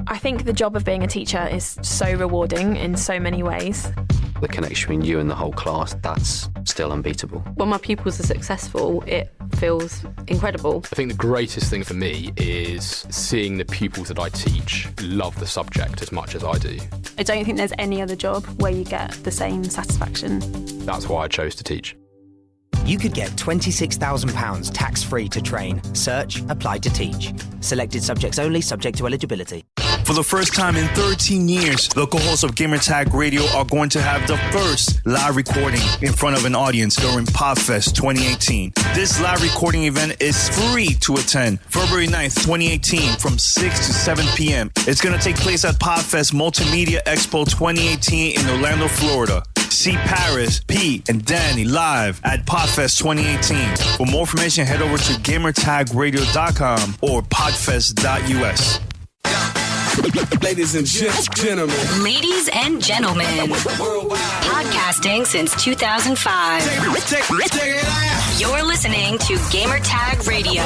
I think the job of being a teacher is so rewarding in so many ways. The connection between you and the whole class, that's still unbeatable. When my pupils are successful, it feels incredible. I think the greatest thing for me is seeing the pupils that I teach love the subject as much as I do. I don't think there's any other job where you get the same satisfaction. That's why I chose to teach. You could get £26,000 tax-free to train. Search, apply to teach. Selected subjects only, subject to eligibility. For the first time in 13 years, the co-hosts of Gamertag Radio are going to have the first live recording in front of an audience during Podfest 2018. This live recording event is free to attend February 9th, 2018 from 6 to 7 p.m. It's going to take place at Podfest Multimedia Expo 2018 in Orlando, Florida. See Paris, Pete, and Danny live at Podfest 2018. For more information, head over to gamertagradio.com or podfest.us. Ladies and gentlemen. Ladies and gentlemen. Podcasting since 2005. You're listening to Gamertag Radio.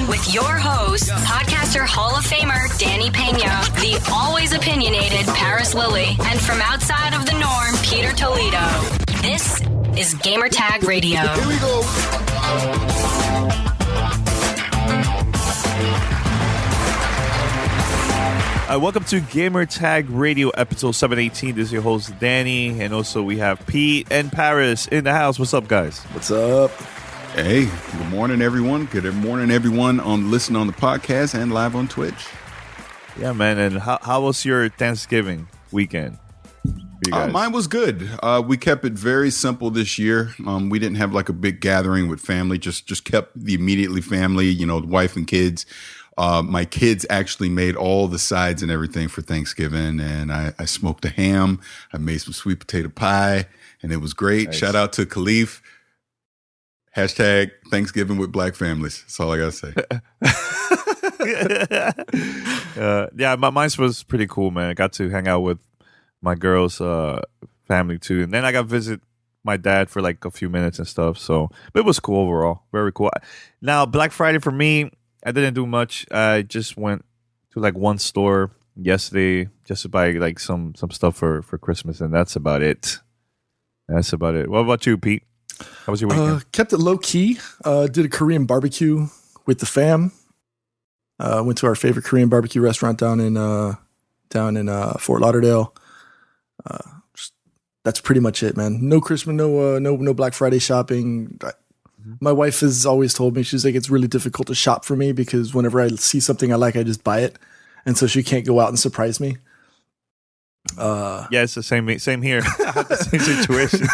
With your host, podcaster Hall of Famer Danny Pena, the always opinionated Paris Lilly, and from outside of the norm, Peter Toledo. This is Gamertag Radio. Here we go. Welcome to Gamertag Radio episode 718. This is your host Danny, and also we have Pete and Paris in the house. What's up, guys? What's up? Hey, good morning, everyone. Good morning, everyone on listening on the podcast and live on Twitch. Yeah, man. And how was your Thanksgiving weekend? Mine was good. We kept it very simple this year. We didn't have like a big gathering with family. Just kept the immediately family. You know, the wife and kids. My kids actually made all the sides and everything for Thanksgiving, and I smoked a ham. I made some sweet potato pie, and it was great. Nice. Shout out to Khalif. Hashtag Thanksgiving with Black families. That's all I got to say. Yeah, mine was pretty cool, man. I got to hang out with my girl's family, too. And then I got to visit my dad for like a few minutes and stuff. So, but it was cool overall. Very cool. Now, Black Friday for me, I didn't do much. I just went to like one store yesterday just to buy like some stuff for Christmas, and that's about it. What about you, Pete? How was your weekend? Kept it low key. Did a Korean barbecue with the fam. Went to our favorite Korean barbecue restaurant down in Fort Lauderdale. That's pretty much it, man. No Christmas, no Black Friday shopping. My wife has always told me, she's like, it's really difficult to shop for me because whenever I see something I like, I just buy it. And so she can't go out and surprise me. Yeah, it's the same here. The same situation.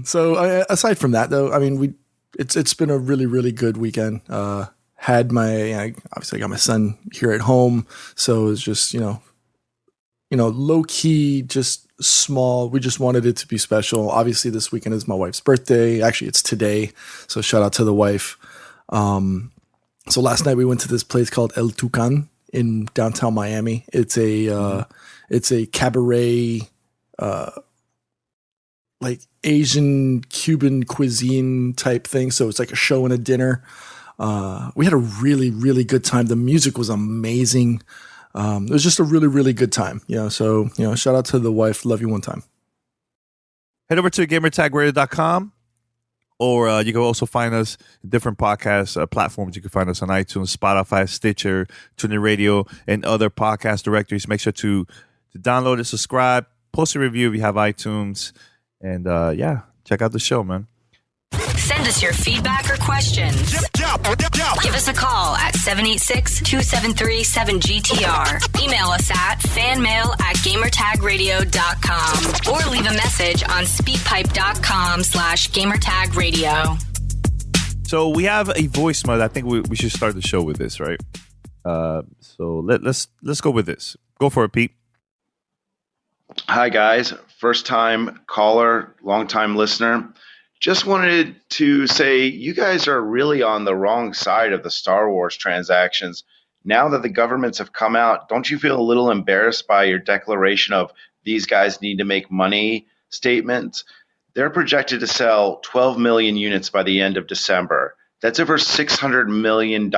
So aside from that, though, I mean, it's been a really, really good weekend. Obviously I got my son here at home. So it's just, low key, just small. We just wanted it to be special. Obviously, this weekend is my wife's birthday. Actually, it's today. So shout out to the wife. So last night we went to this place called El Tucan in downtown Miami. It's a cabaret, like Asian Cuban cuisine type thing. So it's like a show and a dinner. We had a really, really good time. The music was amazing. It was just a really, really good time. So shout out to the wife. Love you one time. Head over to gamertagradio.com, or you can also find us in different podcast platforms. You can find us on iTunes, Spotify, Stitcher, TuneIn Radio, and other podcast directories. Make sure to download it, subscribe, post a review if you have iTunes, and check out the show, man. Send us your feedback or questions. Give us a call at 786-273-7GTR. Email us at fanmail@gamertagradio.com or leave a message on speakpipe.com/gamertagradio. So we have a voicemail. I think we should start the show with this, right? So let's go with this. Go for it, Pete. Hi, guys. First time caller, long time listener. Just wanted to say you guys are really on the wrong side of the Star Wars transactions. Now that the governments have come out, don't you feel a little embarrassed by your declaration of these guys need to make money statements? They're projected to sell 12 million units by the end of December. That's over $600 million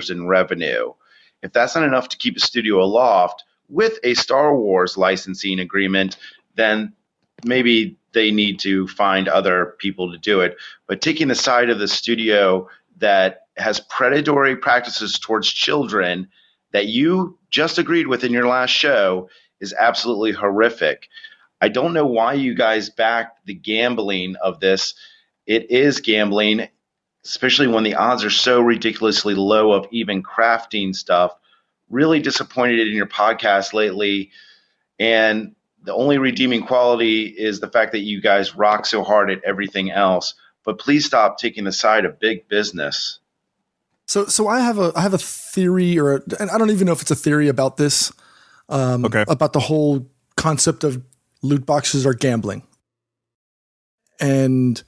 in revenue. If that's not enough to keep a studio aloft with a Star Wars licensing agreement, then maybe they need to find other people to do it. But taking the side of the studio that has predatory practices towards children that you just agreed with in your last show is absolutely horrific. I don't know why you guys back the gambling of this. It is gambling, especially when the odds are so ridiculously low of even crafting stuff. Really disappointed in your podcast lately. And the only redeeming quality is the fact that you guys rock so hard at everything else. But please stop taking the side of big business. So I have a theory, and I don't even know if it's a theory about this, about the whole concept of loot boxes are gambling. And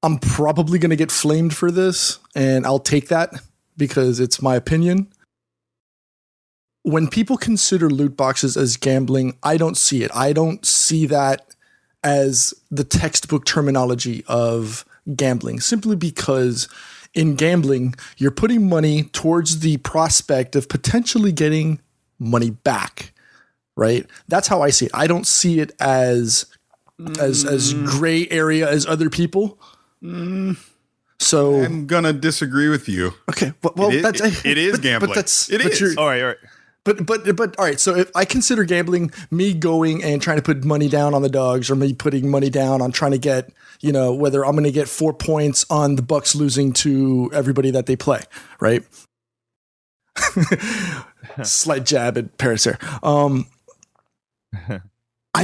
I'm probably going to get flamed for this, and I'll take that because it's my opinion. When people consider loot boxes as gambling, I don't see it. I don't see that as the textbook terminology of gambling, simply because in gambling, you're putting money towards the prospect of potentially getting money back, right? That's how I see it. I don't see it as gray area as other people. So I'm gonna disagree with you. Okay, well, it is gambling. It is. All right. But all right. So if I consider gambling me going and trying to put money down on the Dogs, or me putting money down on trying to get, whether I'm going to get 4 points on the Bucks losing to everybody that they play, right? Slight jab at Paris here. I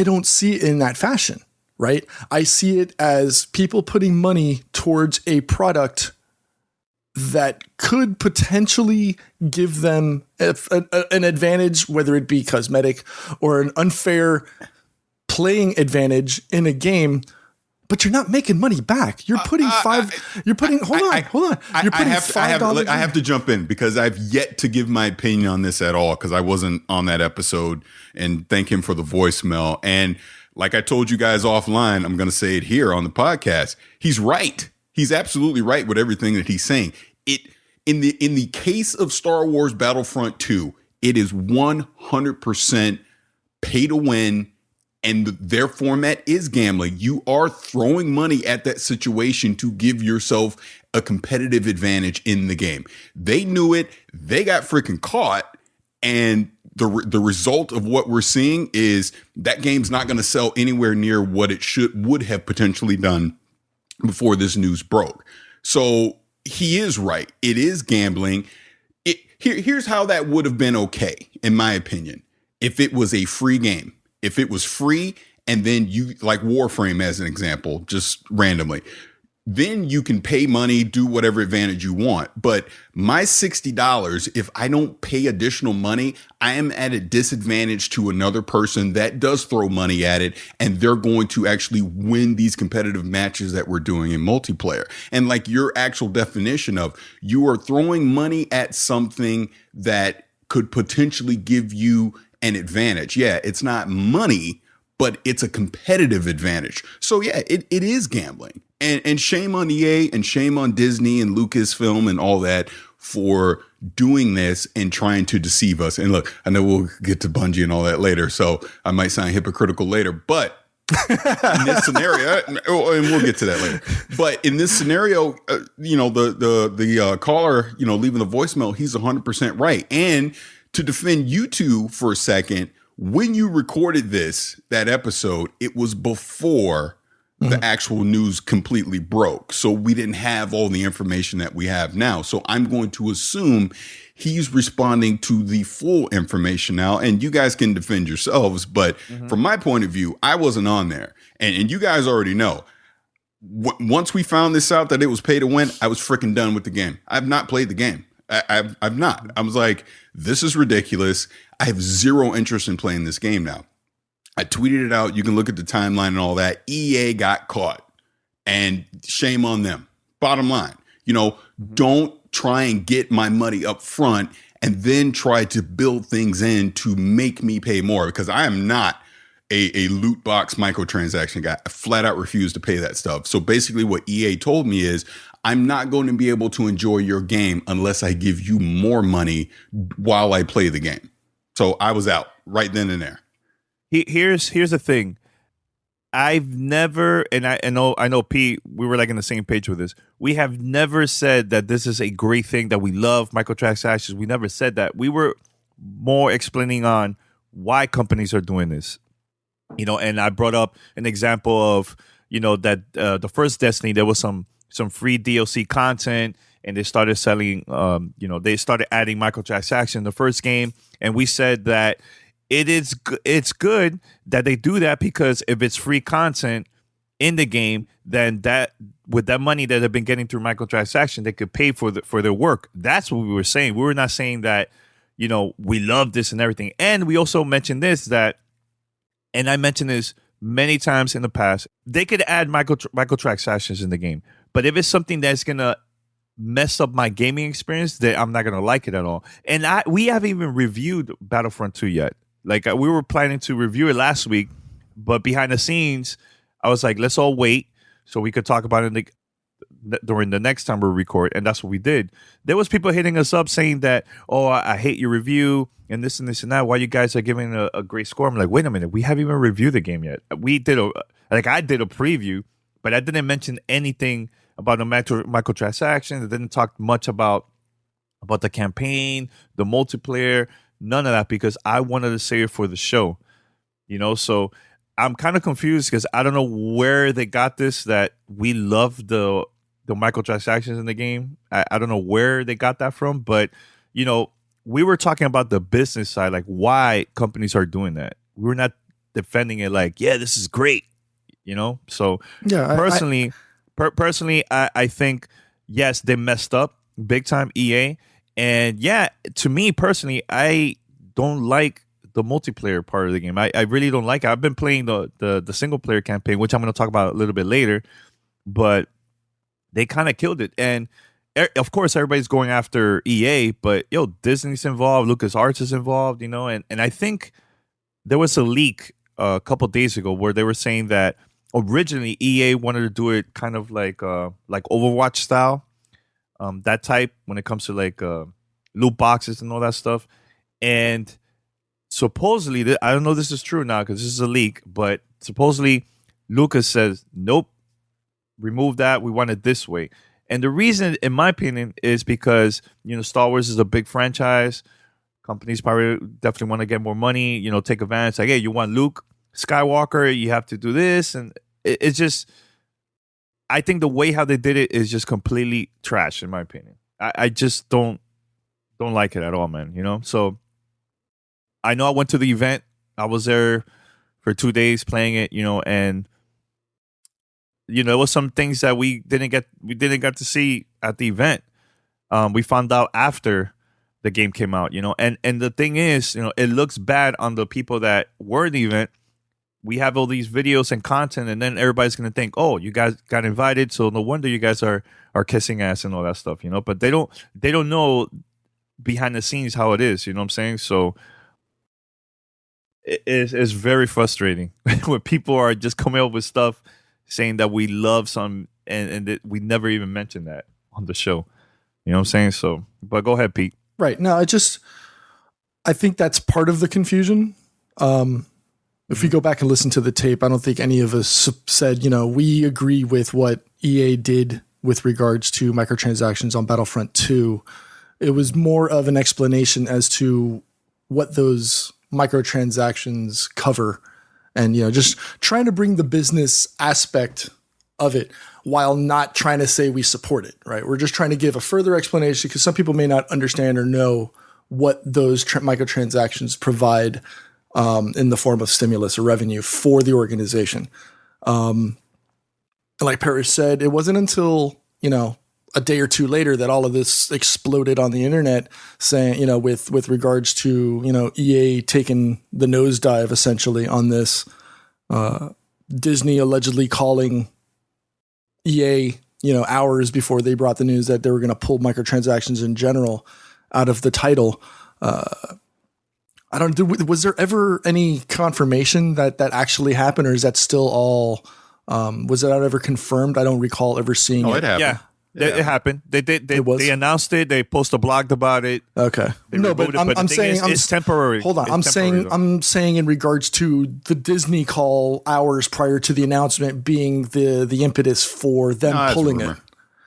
don't see it in that fashion, right? I see it as people putting money towards a product that could potentially give them an advantage, whether it be cosmetic or an unfair playing advantage in a game, but you're not making money back. You're putting hold on. You're putting $5. I have to jump in because I've yet to give my opinion on this at all because I wasn't on that episode, and thank him for the voicemail. And like I told you guys offline, I'm going to say it here on the podcast. He's right. He's absolutely right with everything that he's saying. In the case of Star Wars Battlefront II, it is 100% pay to win, and their format is gambling. You are throwing money at that situation to give yourself a competitive advantage in the game. They knew it. They got freaking caught, and the result of what we're seeing is that game's not going to sell anywhere near what it would have potentially done before this news broke. So he is right. It is gambling. Here's how that would have been okay, in my opinion. If it was a free game, if it was free, and then you, like Warframe as an example, just randomly, then you can pay money, do whatever advantage you want. But my $60, if I don't pay additional money, I am at a disadvantage to another person that does throw money at it, and they're going to actually win these competitive matches that we're doing in multiplayer. And like your actual definition of, you are throwing money at something that could potentially give you an advantage. Yeah, it's not money, but it's a competitive advantage. So yeah, it is gambling. And shame on EA and shame on Disney and Lucasfilm and all that for doing this and trying to deceive us. And look, I know we'll get to Bungie and all that later, so I might sound hypocritical later, but in this scenario, and we'll get to that later. But in this scenario, the caller, leaving the voicemail, he's 100% right. And to defend you two for a second, when you recorded that episode, it was before the actual news completely broke. So we didn't have all the information that we have now. So I'm going to assume he's responding to the full information now, and you guys can defend yourselves. But from my point of view, I wasn't on there. And you guys already know, once we found this out that it was pay to win, I was freaking done with the game. I've not played the game. I've not. I was like, this is ridiculous. I have zero interest in playing this game now. I tweeted it out. You can look at the timeline and all that. EA got caught, and shame on them. Bottom line, don't try and get my money up front and then try to build things in to make me pay more, because I am not a loot box microtransaction guy. I flat out refuse to pay that stuff. So basically what EA told me is, I'm not going to be able to enjoy your game unless I give you more money while I play the game. So I was out right then and there. Here's the thing. I've never, and I know Pete, we were like on the same page with this. We have never said that this is a great thing, that we love microtransactions. We never said that. We were more explaining on why companies are doing this. And I brought up an example of, that the first Destiny, there was some free DLC content, and they started selling, they started adding microtransactions in the first game. And we said that it's good that they do that, because if it's free content in the game, then that with that money that they've been getting through microtransaction, they could pay for their work. That's what we were saying. We were not saying that, we love this and everything. And we also mentioned this, that, and I mentioned this many times in the past, they could add microtransactions in the game. But if it's something that's going to mess up my gaming experience, then I'm not going to like it at all. And we haven't even reviewed Battlefront 2 yet. Like, we were planning to review it last week, but behind the scenes, I was like, let's all wait so we could talk about it during the next time we record. And that's what we did. There was people hitting us up saying that, oh, I hate your review and this and this and that. Why you guys are giving a great score? I'm like, wait a minute. We haven't even reviewed the game yet. I did a preview, but I didn't mention anything about the microtransactions. I didn't talk much about the campaign, the multiplayer, none of that, because I wanted to say it for the show, so I'm kind of confused because I don't know where they got this, that we love the microtransactions in the game. I don't know where they got that from, but we were talking about the business side, like why companies are doing that. We were not defending it like, yeah, this is great, So yeah, personally, I think, yes, they messed up big time, EA. And yeah, to me personally, I don't like the multiplayer part of the game. I really don't like it. I've been playing the single player campaign, which I'm going to talk about a little bit later, but they kind of killed it. And of course, everybody's going after EA, but Disney's involved, LucasArts is involved, and I think there was a leak a couple days ago where they were saying that originally EA wanted to do it kind of like Overwatch style, that type when it comes to like loot boxes and all that stuff. And supposedly, I don't know if this is true now because this is a leak, but supposedly Lucas says, nope, remove that. We want it this way. And the reason, in my opinion, is because, Star Wars is a big franchise. Companies probably definitely want to get more money, take advantage. Like, hey, you want Luke Skywalker, you have to do this. And it's just, I think the way how they did it is just completely trash, in my opinion. I just don't like it at all, man, So I know I went to the event. I was there for 2 days playing it, and there was some things that we didn't get to see at the event. We found out after the game came out, and the thing is, it looks bad on the people that were in the event. We have all these videos and content, and then everybody's going to think, oh, you guys got invited, so no wonder you guys are kissing ass and all that stuff, but they don't know behind the scenes how it is, you know what I'm saying? So it's very frustrating when people are just coming up with stuff saying that we love some and that we never even mentioned that on the show. You know what I'm saying? So, but go ahead, Pete. Right. No, I think that's part of the confusion. If we go back and listen to the tape, I don't think any of us said, we agree with what EA did with regards to microtransactions on Battlefront 2. It was more of an explanation as to what those microtransactions cover, and just trying to bring the business aspect of it while not trying to say we support it, right? We're just trying to give a further explanation because some people may not understand or know what those microtransactions provide in the form of stimulus or revenue for the organization. And like Parrish said, it wasn't until, a day or two later that all of this exploded on the internet, saying, with regards to, EA taking the nosedive essentially on this, Disney allegedly calling EA, hours before they brought the news that they were going to pull microtransactions in general out of the title. Was there ever any confirmation that actually happened, or is that still all, was that ever confirmed? I don't recall ever seeing it. It happened. Yeah. It happened. They announced it. They posted a blog about it. Okay. No, but I'm saying it's temporary. Hold on. I'm saying in regards to the Disney call hours prior to the announcement being the impetus for them pulling it.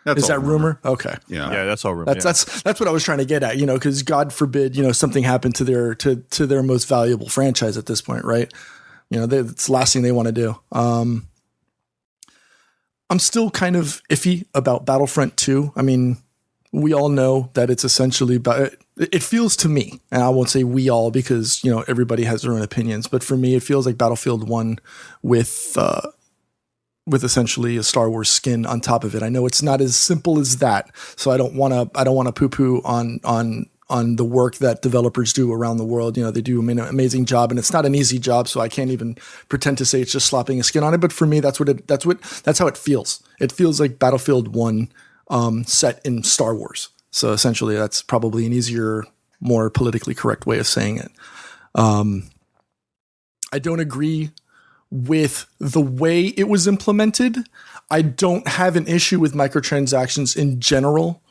Is that rumor? Okay. Yeah, that's all rumor. That's what I was trying to get at, because God forbid, something happened to their most valuable franchise at this point, right? It's the last thing they want to do. I'm still kind of iffy about Battlefront 2. I mean, we all know that it's essentially it feels to me, and I won't say we all because, everybody has their own opinions, but for me, it feels like Battlefield 1 with essentially a Star Wars skin on top of it. I know it's not as simple as that, so I don't want to poo-poo on the work that developers do around the world. They do an amazing job, and it's not an easy job, so I can't even pretend to say it's just slapping a skin on it. But for me, that's how it feels. It feels like Battlefield 1 set in Star Wars. So essentially, that's probably an easier, more politically correct way of saying it. I don't agree with the way it was implemented. I don't have an issue with microtransactions in general.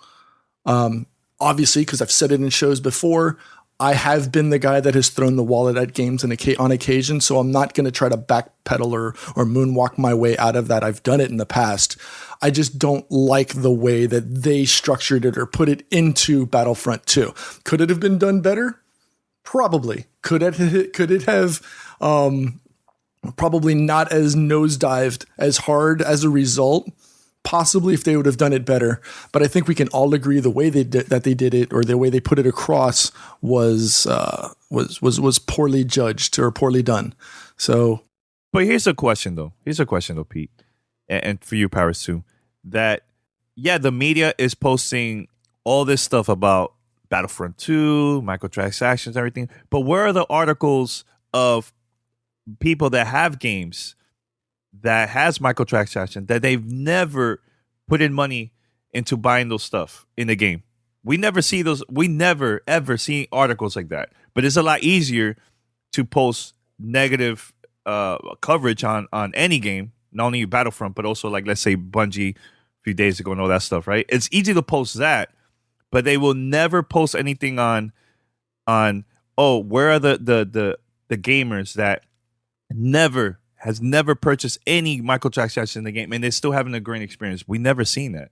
Obviously, because I've said it in shows before, I have been the guy that has thrown the wallet at games on occasion, so I'm not going to try to backpedal or moonwalk my way out of that. I've done it in the past. I just don't like the way that they structured it or put it into Battlefront 2. Could it have been done better? Probably. Could it have probably not as nosedived as hard as a result? Possibly, if they would have done it better, but I think we can all agree the way they did it, or the way they put it across, was poorly judged or poorly done. So, but here's a question though, Pete, and for you, Paris too. That the media is posting all this stuff about Battlefront 2, microtransactions, everything. But where are the articles of people that have games that has microtransactions that they've never put in money into buying those stuff in the game? We never see those. We never ever see articles like that. But it's a lot easier to post negative coverage on any game, not only Battlefront, but also like, let's say, Bungie a few days ago and all that stuff, right? It's easy to post that, but they will never post anything on where are the gamers that has never purchased any microtransactions in the game, and they're still having a great experience. We never seen that,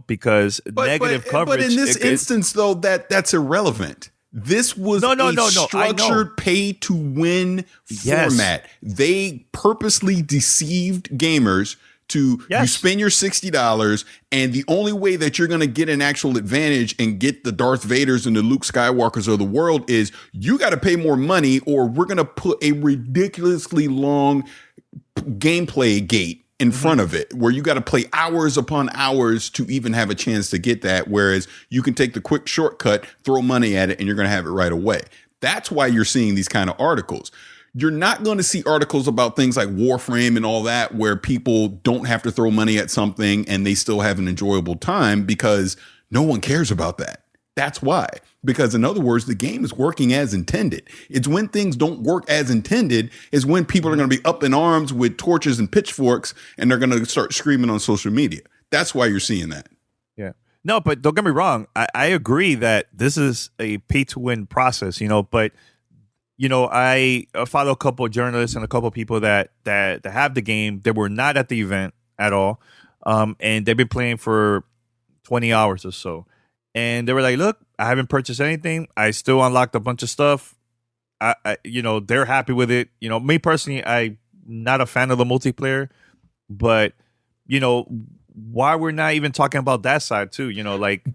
because negative coverage. But in this instance, though, that's irrelevant. This was a structured pay-to-win format. They purposely deceived gamers to you spend your $60, and the only way that you're going to get an actual advantage and get the Darth Vaders and the Luke Skywalkers of the world is you got to pay more money, or we're going to put a ridiculously long gameplay gate in front of it where you got to play hours upon hours to even have a chance to get that. Whereas you can take the quick shortcut, throw money at it, and you're going to have it right away. That's why you're seeing these kind of articles. You're not going to see articles about things like Warframe and all that, where people don't have to throw money at something and they still have an enjoyable time, because no one cares about that. That's why. Because in other words, the game is working as intended. It's when things don't work as intended is when people are going to be up in arms with torches and pitchforks, and they're going to start screaming on social media. That's why you're seeing that. Yeah. No, but don't get me wrong. I agree that this is a pay-to-win process, but I follow a couple of journalists and a couple of people that have the game. They were not at the event at all, and they've been playing for 20 hours or so. And they were like, "Look, I haven't purchased anything. I still unlocked a bunch of stuff. They're happy with it. Me personally, I'm not a fan of the multiplayer, but why we're not even talking about that side too?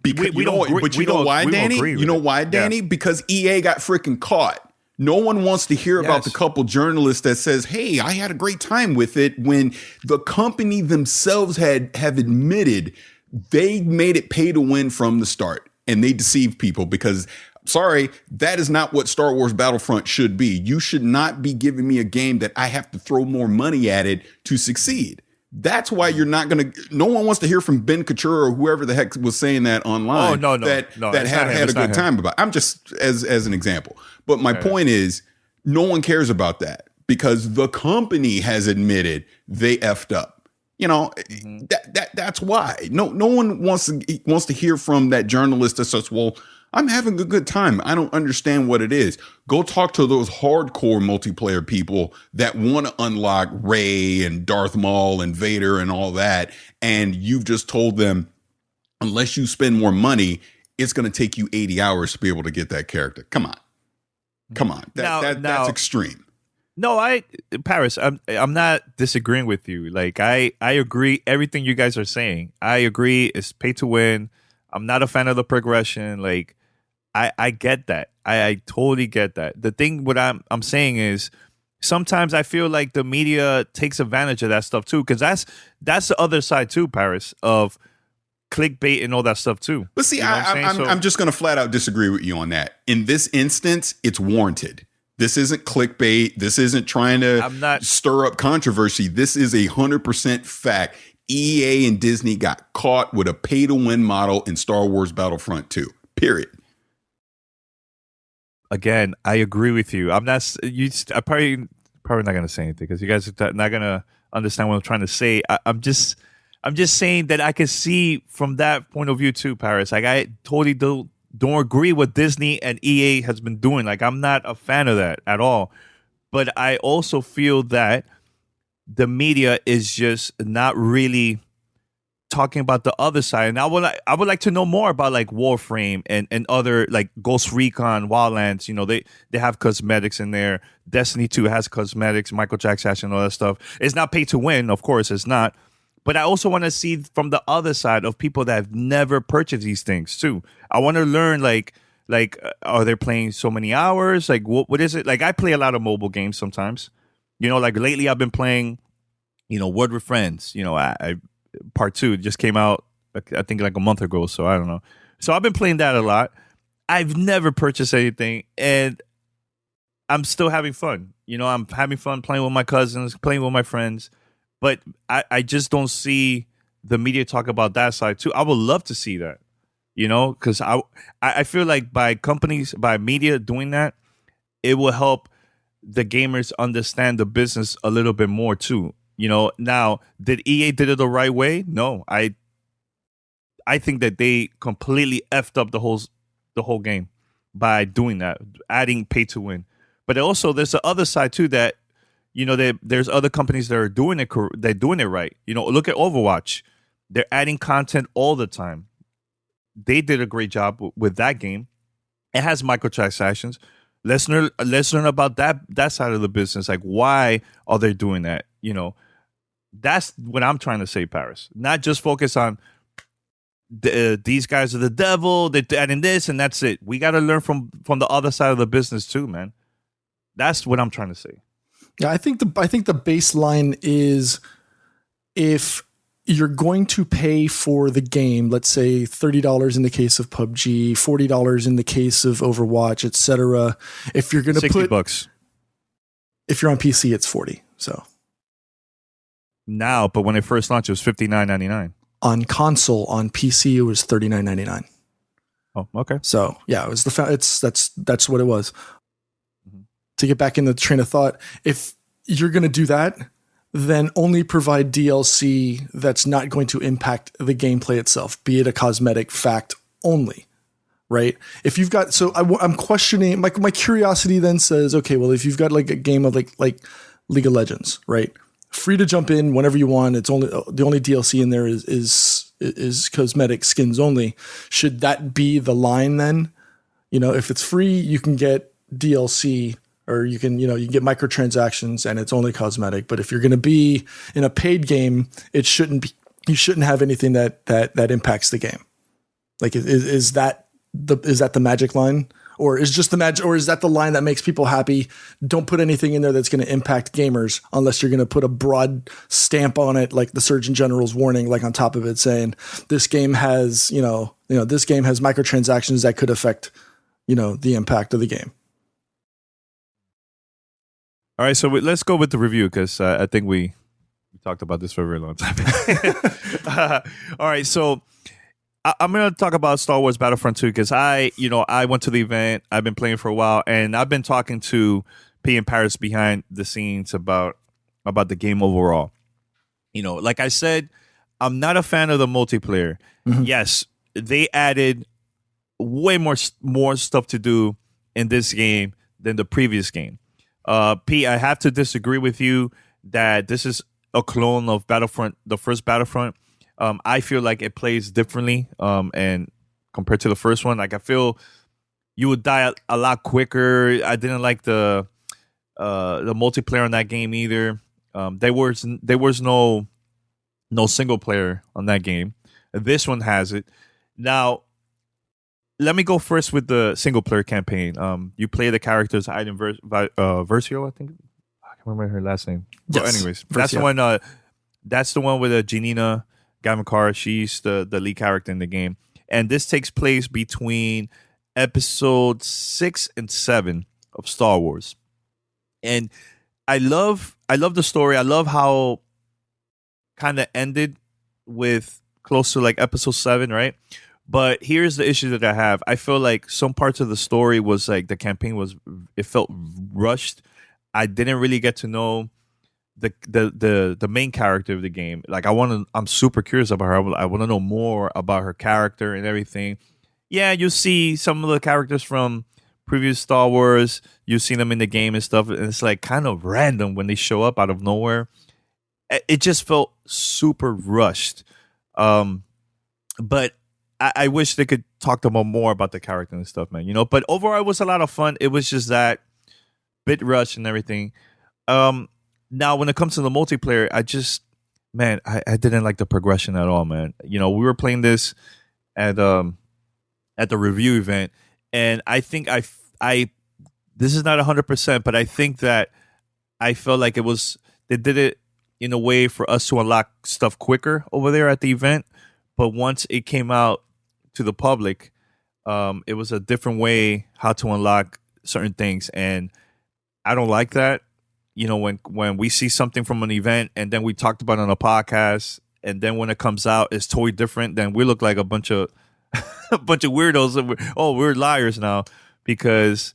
Because we don't. But you know why, Danny? You know why, Danny? Yeah. Because EA got freaking caught. No one wants to hear about the couple journalists that says, "Hey, I had a great time with it," when the company themselves have admitted they made it pay to win from the start, and they deceived people. Because, sorry, that is not what Star Wars Battlefront should be. You should not be giving me a game that I have to throw more money at it to succeed. That's why you're not going to. No one wants to hear from Ben Couture or whoever the heck was saying that online. That had a good time about. I'm just as an example. But my point is, no one cares about that, because the company has admitted they effed up. That's why. No one wants to hear from that journalist that says, well, I'm having a good time. I don't understand what it is. Go talk to those hardcore multiplayer people that want to unlock Rey and Darth Maul and Vader and all that. And you've just told them, unless you spend more money, it's going to take you 80 hours to be able to get that character. Come on. That's extreme. No, Paris, I'm not disagreeing with you. Like, I agree everything you guys are saying. I agree. It's pay to win. I'm not a fan of the progression. Like, I get that. I totally get that. The thing what I'm saying is sometimes I feel like the media takes advantage of that stuff too, because that's the other side too, Paris, of clickbait and all that stuff too. But see, I'm just going to flat out disagree with you on that. In this instance, it's warranted. This isn't clickbait. This isn't trying to stir up controversy. This is 100% fact. EA and Disney got caught with a pay-to-win model in Star Wars Battlefront 2. Period. Again, I agree with you. I'm probably not going to say anything because you guys are not going to understand what I'm trying to say. I'm just saying that I can see from that point of view too, Paris. Like, I totally don't agree with Disney and EA has been doing. Like, I'm not a fan of that at all. But I also feel that the media is just not really talking about the other side. And I would like to know more about like Warframe and other like Ghost Recon, Wildlands. They have cosmetics in there. Destiny 2 has cosmetics, microtransactions, and all that stuff. It's not pay to win, of course, it's not. But I also want to see from the other side of people that have never purchased these things too. I want to learn like are they playing so many hours? Like what is it? Like, I play a lot of mobile games sometimes. Like lately I've been playing, Word with Friends. I Part 2 just came out, I think like a month ago. So I don't know. So I've been playing that a lot. I've never purchased anything, and I'm still having fun. I'm having fun playing with my cousins, playing with my friends. But I just don't see the media talk about that side too. I would love to see that, because I feel like by media doing that, it will help the gamers understand the business a little bit more too. Now, did EA did it the right way? No, I think that they completely effed up the whole game by doing that, adding pay to win. But also, there's the other side too that. There's other companies that are doing it. They're doing it right. Look at Overwatch. They're adding content all the time. They did a great job with that game. It has microtransactions. Let's learn about that side of the business. Like, why are they doing that? That's what I'm trying to say, Paris. Not just focus on these guys are the devil. They're adding this and that's it. We got to learn from the other side of the business too, man. That's what I'm trying to say. Yeah, I think the baseline is if you're going to pay for the game, let's say $30 in the case of PUBG, $40 in the case of Overwatch, etc. If you're going to put $60, if you're on PC, it's 40. So now, but when it first launched, it was $59.99 on console. On PC, it was $39.99. Oh, okay. So yeah, it was that's what it was. To get back in the train of thought, if you're going to do that, then only provide DLC that's not going to impact the gameplay itself, be it a cosmetic fact only, right? If you've got, so I'm questioning, my curiosity then says, okay, well, if you've got like a game of like League of Legends, right? Free to jump in whenever you want. It's only, the only DLC in there is cosmetic skins only. Should that be the line then? If it's free, you can get DLC, or you can get microtransactions and it's only cosmetic. But if you're going to be in a paid game, you shouldn't have anything that impacts the game. Like, is that the magic line, or is that the line that makes people happy? Don't put anything in there that's going to impact gamers unless you're going to put a broad stamp on it, like the Surgeon General's warning, like on top of it saying this game has, this game has microtransactions that could affect, the impact of the game. All right, so let's go with the review because I think we talked about this for a very long time. All right, so I'm going to talk about Star Wars Battlefront 2 because I went to the event. I've been playing for a while, and I've been talking to P and Paris behind the scenes about the game overall. Like I said, I'm not a fan of the multiplayer. Yes, they added way more stuff to do in this game than the previous game. Pete, I have to disagree with you that this is a clone of Battlefront, the first Battlefront. I feel like it plays differently, and compared to the first one, like I feel you would die a lot quicker. I didn't like the multiplayer on that game either. There was no single player on that game. This one has it. Now, let me go first with the single player campaign. You play the characters Aiden Versio, I think. I can't remember her last name. Yes, But anyways, Versio. that's the one. That's the one with Janina Gavankar. She's the lead character in the game, and this takes place between episode 6 and 7 of Star Wars. And I love the story. I love how kind of ended with close to like episode 7, right? But here's the issue that I have. I feel like some parts of the story was like the campaign it felt rushed. I didn't really get to know the main character of the game. Like I'm super curious about her. I want to know more about her character and everything. Yeah, you see some of the characters from previous Star Wars. You've seen them in the game and stuff, and it's like kind of random when they show up out of nowhere. It just felt super rushed. But I wish they could talk to them more about the character and stuff, man. But overall, it was a lot of fun. It was just that bit rushed and everything. Now, when it comes to the multiplayer, I didn't like the progression at all, man. We were playing this at the review event, and I think this is not 100%, but I think that I felt like they did it in a way for us to unlock stuff quicker over there at the event. But once it came out to the public, it was a different way how to unlock certain things, and I don't like that. When we see something from an event and then we talked about it on a podcast, and then when it comes out, it's totally different. Then we look like a bunch of weirdos. We're liars now because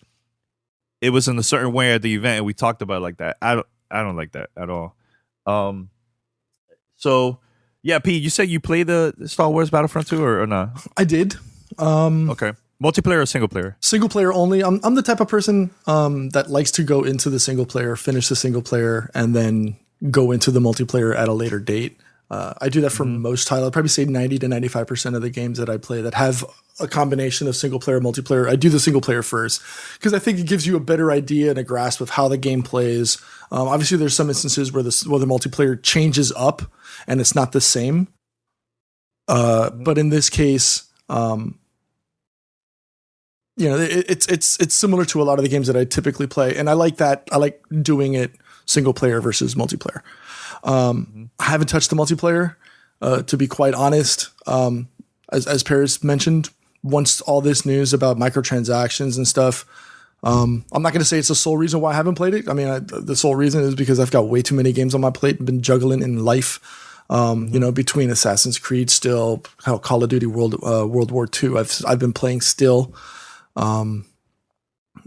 it was in a certain way at the event and we talked about it like that. I don't like that at all. So yeah, Pete, you said you played the Star Wars Battlefront 2 or not? I did. Okay. Multiplayer or single player? Single player only. I'm the type of person that likes to go into the single player, finish the single player, and then go into the multiplayer at a later date. I do that for most titles. I'd probably say 90 to 95% of the games that I play that have a combination of single player, multiplayer. I do the single player first because I think it gives you a better idea and a grasp of how the game plays. Obviously, there's some instances where the multiplayer changes up and it's not the same. But in this case, it's similar to a lot of the games that I typically play, and I like that. I like doing it single player versus multiplayer. I haven't touched the multiplayer, to be quite honest. As Paris mentioned, once all this news about microtransactions and stuff, I'm not going to say it's the sole reason why I haven't played it. I mean, the sole reason is because I've got way too many games on my plate and been juggling in life. Between Assassin's Creed, still Call of Duty World War II, I've been playing still. And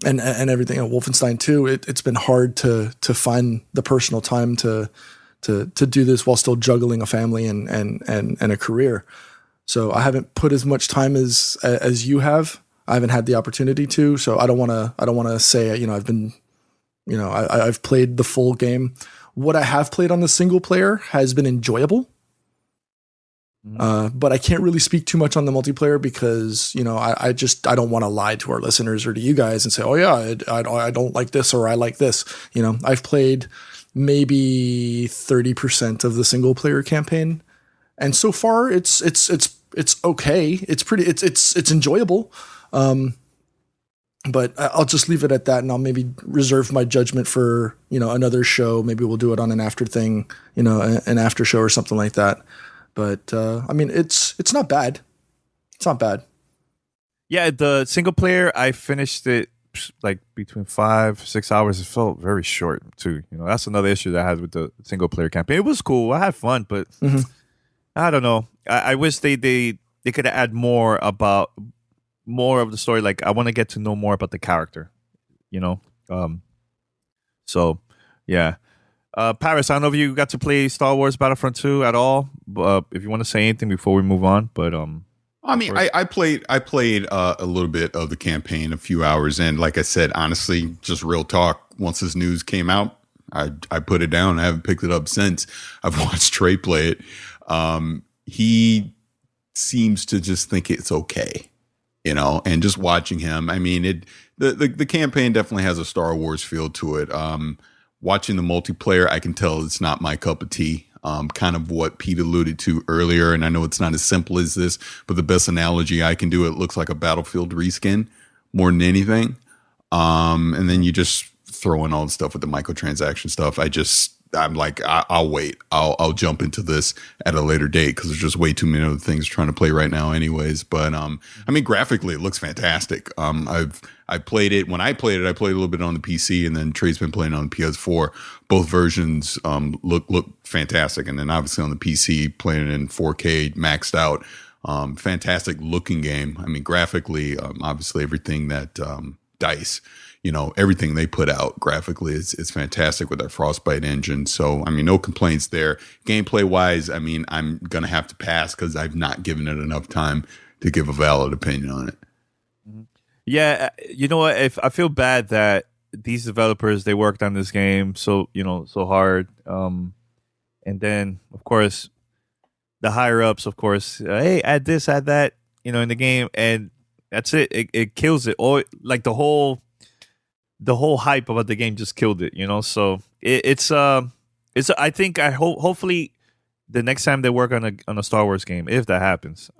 everything. Wolfenstein 2, it's been hard to find the personal time to do this while still juggling a family and a career. So I haven't put as much time as you have. I haven't had the opportunity to. So I don't want to say I've been I've played the full game. What I have played on the single player has been enjoyable. But I can't really speak too much on the multiplayer because, I don't want to lie to our listeners or to you guys and say, oh yeah, I don't like this or I like this. I've played maybe 30% of the single player campaign. And so far it's okay. It's enjoyable. But I'll just leave it at that, and I'll maybe reserve my judgment for, another show. Maybe we'll do it on an after thing, an after show or something like that. But it's not bad. It's not bad. Yeah, the single player, I finished it like between 5-6 hours. It felt very short too. That's another issue that I had with the single player campaign. It was cool. I had fun, but I don't know. I wish they could add more of the story. Like I want to get to know more about the character. So yeah. Paris, I don't know if you got to play Star Wars Battlefront 2 at all. If you want to say anything before we move on, but I mean, I played a little bit of the campaign, a few hours, and like I said, honestly, just real talk. Once this news came out, I put it down. I haven't picked it up since. I've watched Trey play it. He seems to just think it's okay, and just watching him. I mean, the campaign definitely has a Star Wars feel to it. Watching the multiplayer, I can tell it's not my cup of tea. Kind of what Pete alluded to earlier, and I know it's not as simple as this, but the best analogy I can do, it looks like a Battlefield reskin more than anything. And then you just throw in all the stuff with the microtransaction stuff. I'm like, I'll wait. I'll jump into this at a later date because there's just way too many other things trying to play right now anyways. But I mean, graphically, it looks fantastic. I played it. When I played it, I played a little bit on the PC, and then Trey's been playing on the PS4. Both versions look fantastic. And then obviously on the PC, playing it in 4K, maxed out. Fantastic looking game. I mean, graphically, obviously everything that DICE, everything they put out graphically is fantastic with their Frostbite engine. So, I mean, no complaints there. Gameplay wise, I mean, I'm going to have to pass because I've not given it enough time to give a valid opinion on it. Yeah, you know what? If I feel bad that these developers, they worked on this game so hard. And then, of course, the higher ups, of course, hey, add this, add that, in the game. And that's it. It kills it. Or like the whole hype about the game just killed it, So it's I think hopefully the next time they work on a Star Wars game, if that happens,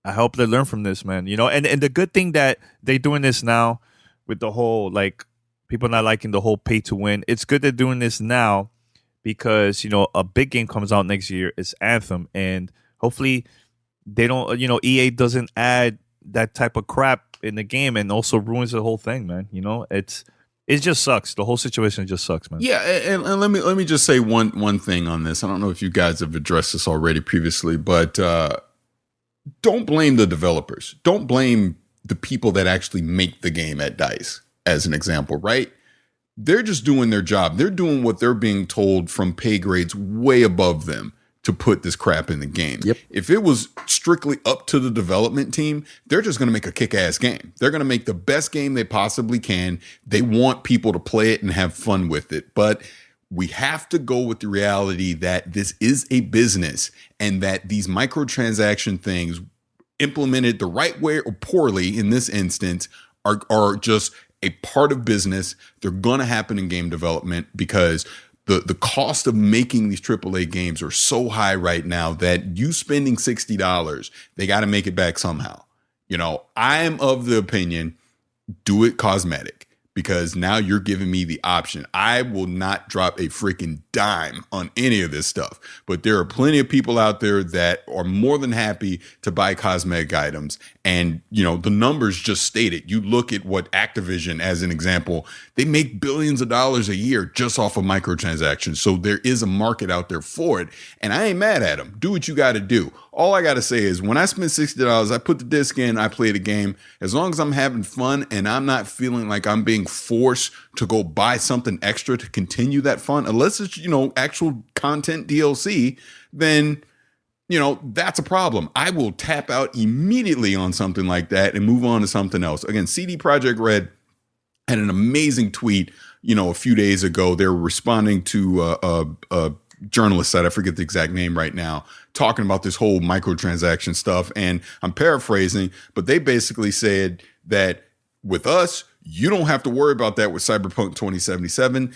I hope they learn from this, man. And the good thing that they're doing this now with the whole like people not liking the whole pay to win. It's good they're doing this now because a big game comes out next year. It's Anthem, and hopefully they don't. EA doesn't add that type of crap in the game and also ruins the whole thing, man. It just sucks. The whole situation just sucks, man. Yeah, and let me just say one thing on this. I don't know if you guys have addressed this already previously, but don't blame the developers. Don't blame the people that actually make the game at DICE, as an example, right? They're just doing their job. They're doing what they're being told from pay grades way above them to put this crap in the game. Yep. If it was strictly up to the development team, they're just going to make a kick-ass game. They're going to make the best game they possibly can. They want people to play it and have fun with it. But we have to go with the reality that this is a business and that these microtransaction things implemented the right way or poorly in this instance are just a part of business. They're going to happen in game development because the cost of making these AAA games are so high right now that you spending $60, they got to make it back somehow. I am of the opinion, do it cosmetic. Because now you're giving me the option. I will not drop a freaking dime on any of this stuff. But there are plenty of people out there that are more than happy to buy cosmetic items. And, the numbers just state it. You look at what Activision, as an example, they make billions of dollars a year just off of microtransactions. So there is a market out there for it. And I ain't mad at them. Do what you got to do. All I got to say is when I spend $60, I put the disc in, I play the game. As long as I'm having fun and I'm not feeling like I'm being forced to go buy something extra to continue that fun, unless it's, actual content DLC, then, that's a problem. I will tap out immediately on something like that and move on to something else. Again, CD Projekt Red had an amazing tweet, a few days ago. They were responding to a journalist site, I forget the exact name right now, talking about this whole microtransaction stuff. And I'm paraphrasing, but they basically said that with us, you don't have to worry about that with Cyberpunk 2077.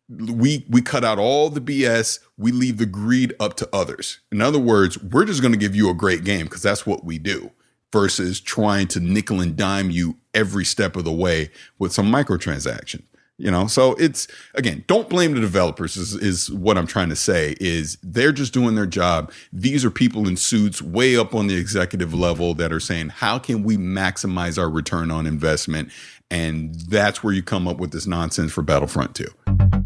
We cut out all the BS. We leave the greed up to others. In other words, we're just going to give you a great game because that's what we do versus trying to nickel and dime you every step of the way with some microtransaction. So it's, again, don't blame the developers is what I'm trying to say is they're just doing their job. These are people in suits way up on the executive level that are saying, how can we maximize our return on investment? And that's where you come up with this nonsense for Battlefront 2.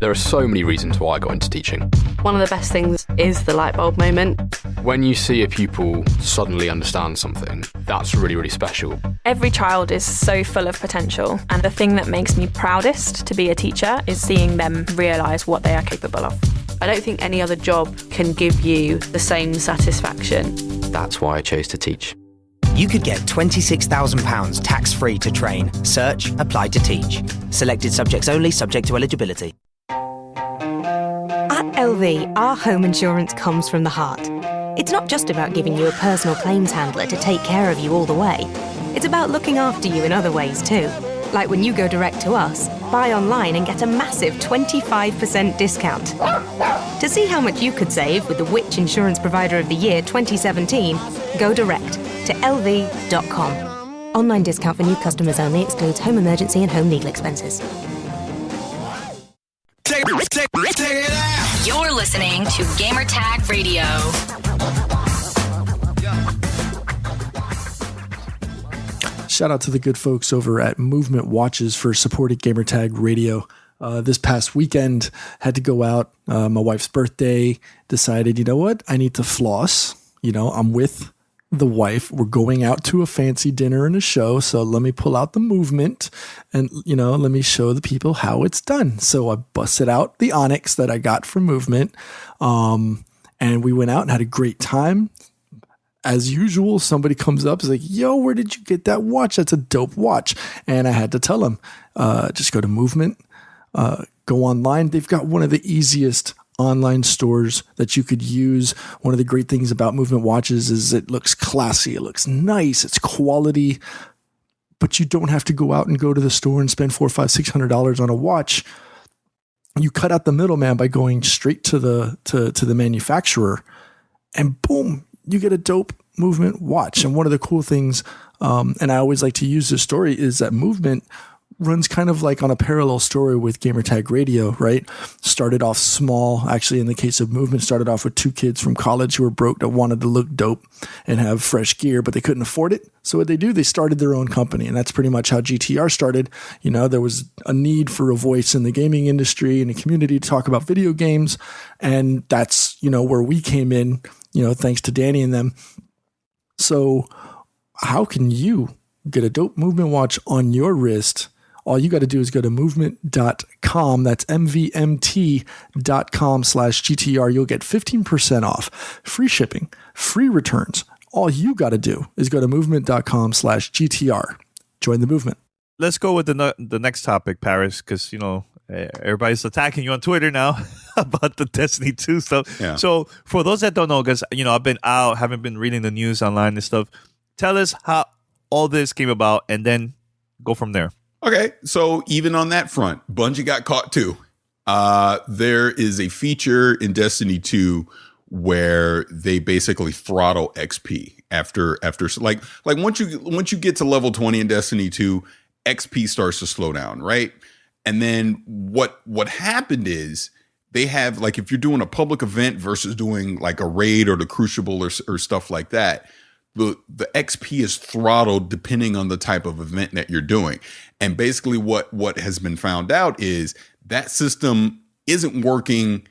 There are so many reasons why I got into teaching. One of the best things is the light bulb moment. When you see a pupil suddenly understand something, that's really, really special. Every child is so full of potential, and the thing that makes me proudest to be a teacher is seeing them realise what they are capable of. I don't think any other job can give you the same satisfaction. That's why I chose to teach. You could get £26,000 tax-free to train, search, apply to teach. Selected subjects only, subject to eligibility. At LV, our home insurance comes from the heart. It's not just about giving you a personal claims handler to take care of you all the way. It's about looking after you in other ways too. Like when you go direct to us, buy online and get a massive 25% discount. To see how much you could save with the Which Insurance Provider of the Year 2017, go direct to lv.com. Online discount for new customers only, excludes home emergency and home legal expenses. You're listening to Gamertag Radio. Shout out to the good folks over at Movement Watches for supporting Gamertag Radio. This past weekend, had to go out. My wife's birthday. Decided, you know what? I need to floss. You know, I'm with the wife. We're going out to a fancy dinner and a show. So let me pull out the Movement and, you know, let me show the people how it's done. So I busted out the Onyx that I got from Movement. And we went out and had a great time. As usual, somebody comes up and is like, yo, where did you get that watch? That's a dope watch. And I had to tell them, just go to Movement, go online. They've got one of the easiest online stores that you could use. One of the great things about Movement watches is it looks classy. It looks nice. It's quality, but you don't have to go out and go to the store and spend $400, $500, $600 on a watch. You cut out the middleman by going straight to the manufacturer, and boom, you get a dope Movement watch. And one of the cool things, and I always like to use this story, is that Movement runs kind of like on a parallel story with Gamertag Radio, right? Started off small. Actually, in the case of Movement, started off with two kids from college who were broke that wanted to look dope and have fresh gear, but they couldn't afford it. So what they do, they started their own company. And that's pretty much how GTR started. You know, there was a need for a voice in the gaming industry and a community to talk about video games. And that's, you know, where we came in, you know, thanks to Danny and them. So how can you get a dope Movement watch on your wrist? All you got to do is go to movement.com. That's mvmt.com/GTR. You'll get 15% off, free shipping, free returns. All you got to do is go to movement.com/GTR. Join the movement. Let's go with the next topic, Paris, because, you know, everybody's attacking you on Twitter now about the Destiny 2 stuff. Yeah. So for those that don't know, because, you know, I've been out, haven't been reading the news online and stuff, tell us how all this came about and then go from there. Okay, so even on that front, Bungie got caught too. There is a feature in Destiny 2 where they basically throttle XP after like once you get to level 20 in Destiny 2, XP starts to slow down, right? And then what happened is they have, like, if you're doing a public event versus doing like a raid or the Crucible or stuff like that, the XP is throttled depending on the type of event that you're doing. And basically what has been found out is that system isn't working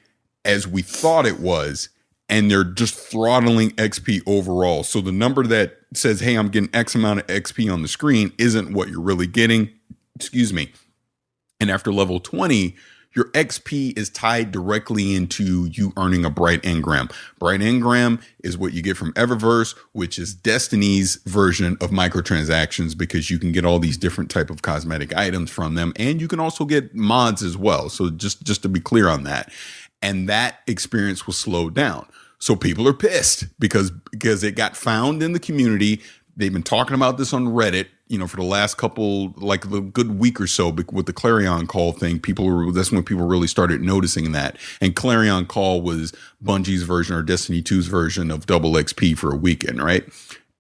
as we thought it was, and they're just throttling XP overall. So the number that says, hey, I'm getting X amount of XP on the screen isn't what you're really getting. Excuse me. And after level 20, your XP is tied directly into you earning a Bright Engram. Bright Engram is what you get from Eververse, which is Destiny's version of microtransactions, because you can get all these different type of cosmetic items from them. And you can also get mods as well. So just to be clear on that. And that experience was slowed down. So people are pissed because it got found in the community. They've been talking about this on Reddit, you know, for the last couple, like the good week or so, with the Clarion Call thing. That's when people really started noticing that. And Clarion Call was Bungie's version, or Destiny 2's version, of double XP for a weekend, right?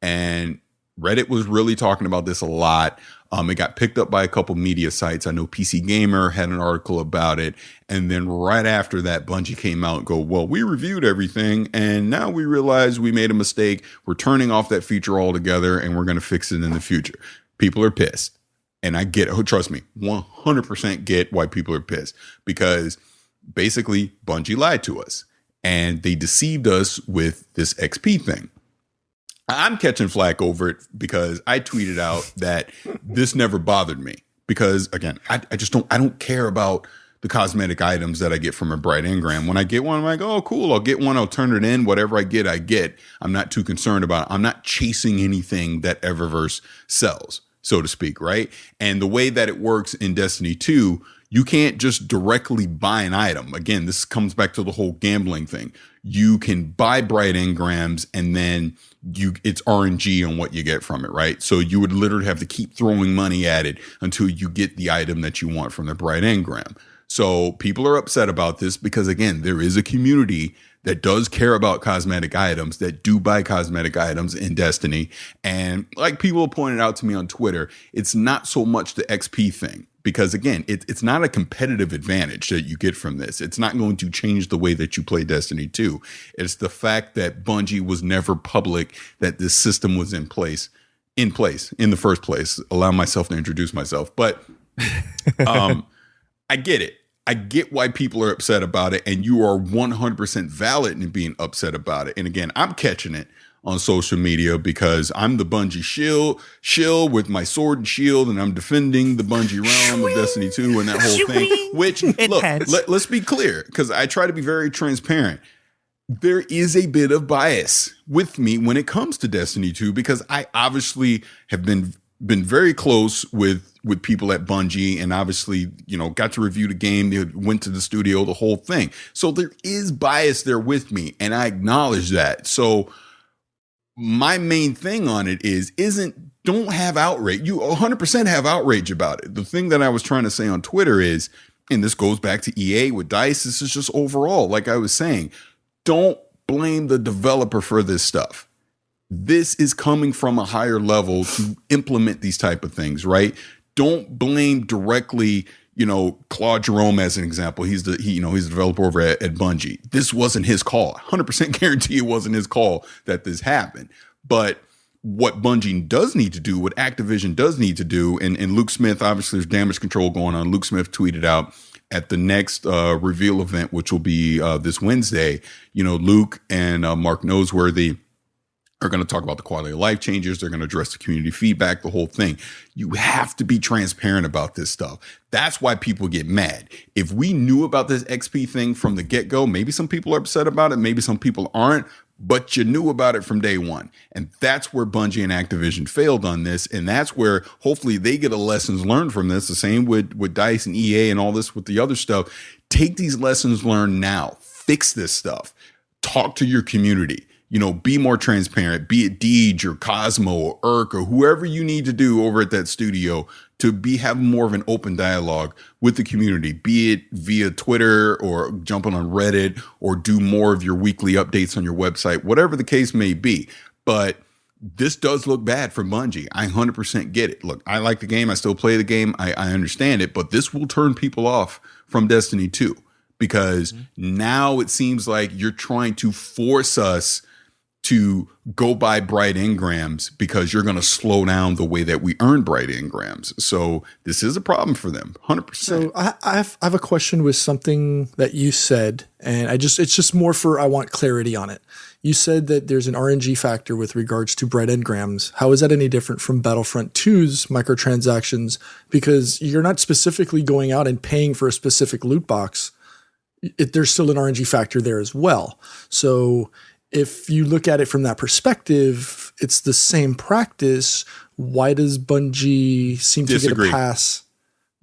And Reddit was really talking about this a lot. It got picked up by a couple media sites. I know PC Gamer had an article about it. And then right after that, Bungie came out and go, well, we reviewed everything, and now we realize we made a mistake. We're turning off that feature altogether, and we're going to fix it in the future. People are pissed. And I get it. Trust me, 100% get why people are pissed. Because basically Bungie lied to us and they deceived us with this XP thing. I'm catching flack over it because I tweeted out that this never bothered me because, again, I don't care about the cosmetic items that I get from a Bright Engram. When I get one, I'm like, oh, cool, I'll get one, I'll turn it in. Whatever I get, I get. I'm not too concerned about it. I'm not chasing anything that Eververse sells, so to speak, right? And the way that it works in Destiny 2, you can't just directly buy an item. Again, this comes back to the whole gambling thing. You can buy Bright Engrams and then it's RNG on what you get from it, right? So you would literally have to keep throwing money at it until you get the item that you want from the Bright Engram. So people are upset about this because, again, there is a community that does care about cosmetic items, that do buy cosmetic items in Destiny. And like people have pointed out to me on Twitter, it's not so much the XP thing. Because again, it's not a competitive advantage that you get from this. It's not going to change the way that you play Destiny 2. It's the fact that Bungie was never public, that this system was in place in the first place. Allow myself to introduce myself. But I get it. I get why people are upset about it. And you are 100% valid in being upset about it. And again, I'm catching it on social media because I'm the Bungie shield with my sword and shield, and I'm defending the Bungie realm of Destiny 2 and that whole thing. Which, look, let's be clear, because I try to be very transparent. There is a bit of bias with me when it comes to Destiny 2 because I obviously have been very close with people at Bungie and obviously, got to review the game. They went to the studio, the whole thing. So there is bias there with me, and I acknowledge that. So my main thing on it don't have outrage. You 100% have outrage about it. The thing that I was trying to say on Twitter is, and this goes back to EA with DICE, this is just overall, like I was saying, don't blame the developer for this stuff. This is coming from a higher level to implement these type of things, right? Don't blame directly, Claude Jerome as an example. He's the developer over at Bungie. This wasn't his call. 100% guarantee it wasn't his call that this happened. But what Bungie does need to do, what Activision does need to do, and Luke Smith, obviously there's damage control going on. Luke Smith tweeted out at the next reveal event, which will be this Wednesday, Luke and Mark Noseworthy are going to talk about the quality of life changes. They're going to address the community feedback, the whole thing. You have to be transparent about this stuff. That's why people get mad. If we knew about this XP thing from the get-go, maybe some people are upset about it. Maybe some people aren't, but you knew about it from day one. And that's where Bungie and Activision failed on this. And that's where hopefully they get a lessons learned from this. The same with DICE and EA and all this with the other stuff. Take these lessons learned now. Fix this stuff. Talk to your community. Be more transparent, be it Deej or Cosmo or Urk or whoever you need to do over at that studio to have more of an open dialogue with the community, be it via Twitter or jumping on Reddit or do more of your weekly updates on your website, whatever the case may be. But this does look bad for Bungie. I 100% get it. Look, I like the game. I still play the game. I understand it, but this will turn people off from Destiny 2 because now it seems like you're trying to force us to go buy Bright Engrams because you're going to slow down the way that we earn Bright Engrams. So this is a problem for them, 100%. So I have a question with something that you said, and it's just more I want clarity on it. You said that there's an RNG factor with regards to Bright Engrams. How is that any different from Battlefront 2's microtransactions? Because you're not specifically going out and paying for a specific loot box. There's still an RNG factor there as well. So if you look at it from that perspective, it's the same practice. Why does Bungie seem to get a pass?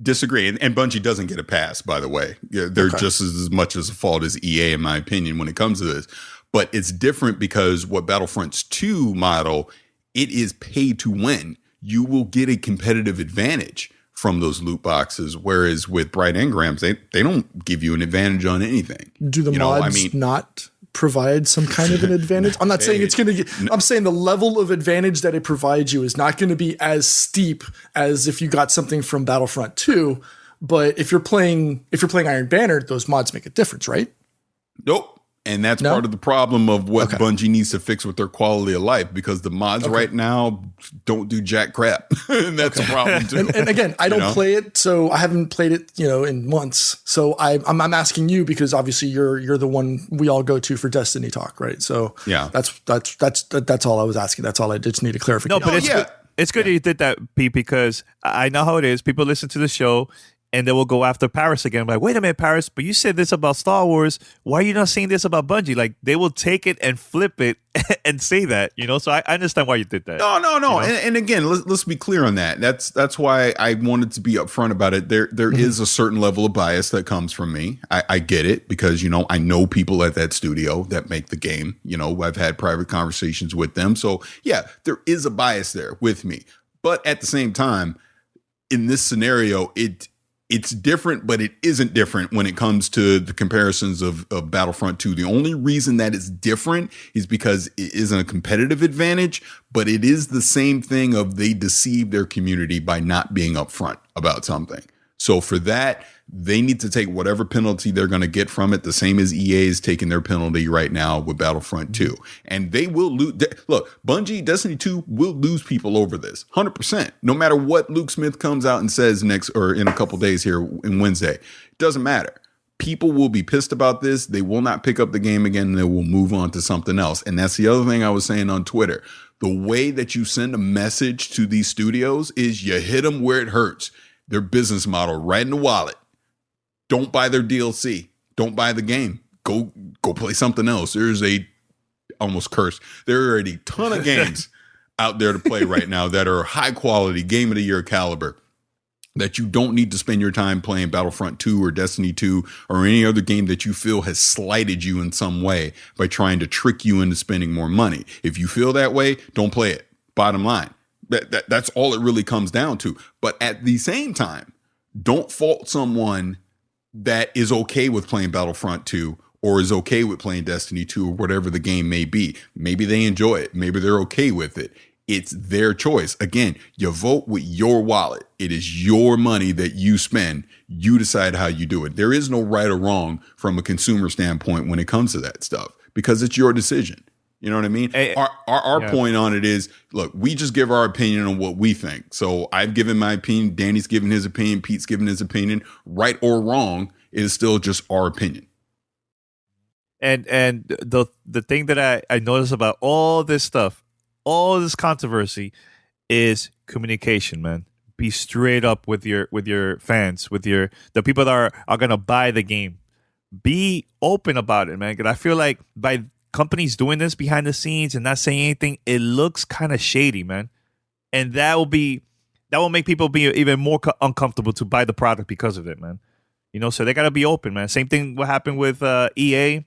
Disagree. And Bungie doesn't get a pass, by the way. They're just as much as a fault as EA, in my opinion, when it comes to this. But it's different because what Battlefront's 2 model, it is pay to win. You will get a competitive advantage from those loot boxes. Whereas with Bright Engrams, they don't give you an advantage on anything. Do the mods not provide some kind of an advantage? I'm not saying it's going to get, I'm saying the level of advantage that it provides you is not going to be as steep as if you got something from Battlefront 2. But if you're playing Iron Banner, those mods make a difference, right? Nope. And that's part of the problem of what Bungie needs to fix with their quality of life, because the mods right now don't do jack crap. And that's a problem too. And again, I don't play it, so I haven't played it, in months. So I'm asking you because obviously you're the one we all go to for Destiny talk, right? So yeah, that's all I was asking. That's all I just need a clarification. No, but it's good that you did that, Pete, because I know how it is. People listen to the show and they will go after Paris again. I'm like, wait a minute, Paris, but you said this about Star Wars. Why are you not saying this about Bungie? Like, they will take it and flip it and say that, So I understand why you did that. No. And again, let's be clear on that. That's why I wanted to be upfront about it. There is a certain level of bias that comes from me. I get it because, I know people at that studio that make the game. I've had private conversations with them. So, yeah, there is a bias there with me. But at the same time, in this scenario, it's different, but it isn't different when it comes to the comparisons of Battlefront 2. The only reason that it's different is because it isn't a competitive advantage, but it is the same thing of they deceive their community by not being upfront about something. So for that, they need to take whatever penalty they're going to get from it, the same as EA is taking their penalty right now with Battlefront 2. And they will lose. Look, Bungie, Destiny 2 will lose people over this, 100%. No matter what Luke Smith comes out and says next or in a couple days here in Wednesday, it doesn't matter. People will be pissed about this. They will not pick up the game again, and they will move on to something else. And that's the other thing I was saying on Twitter. The way that you send a message to these studios is you hit them where it hurts. Their business model right in the wallet. Don't buy their DLC. Don't buy the game. Go play something else. There are a ton of games out there to play right now that are high quality, game of the year caliber, that you don't need to spend your time playing Battlefront 2 or Destiny 2 or any other game that you feel has slighted you in some way by trying to trick you into spending more money. If you feel that way, don't play it. Bottom line. That's all it really comes down to. But at the same time, don't fault someone that is okay with playing Battlefront 2 or is okay with playing Destiny 2 or whatever the game may be. Maybe they enjoy it. Maybe they're okay with it. It's their choice. Again, you vote with your wallet. It is your money that you spend. You decide how you do it. There is no right or wrong from a consumer standpoint when it comes to that stuff because it's your decision. You know what I mean? Our point on it is, look, we just give our opinion on what we think. So I've given my opinion. Danny's given his opinion. Pete's given his opinion. Right or wrong, it is still just our opinion. And the thing that I notice about all this stuff, all this controversy, is communication, man. Be straight up with your fans, with the people that are gonna buy the game. Be open about it, man. Because I feel like by companies doing this behind the scenes and not saying anything, it looks kind of shady, man. And that will make people be even more uncomfortable to buy the product because of it, man. So they got to be open, man. Same thing what happened with EA.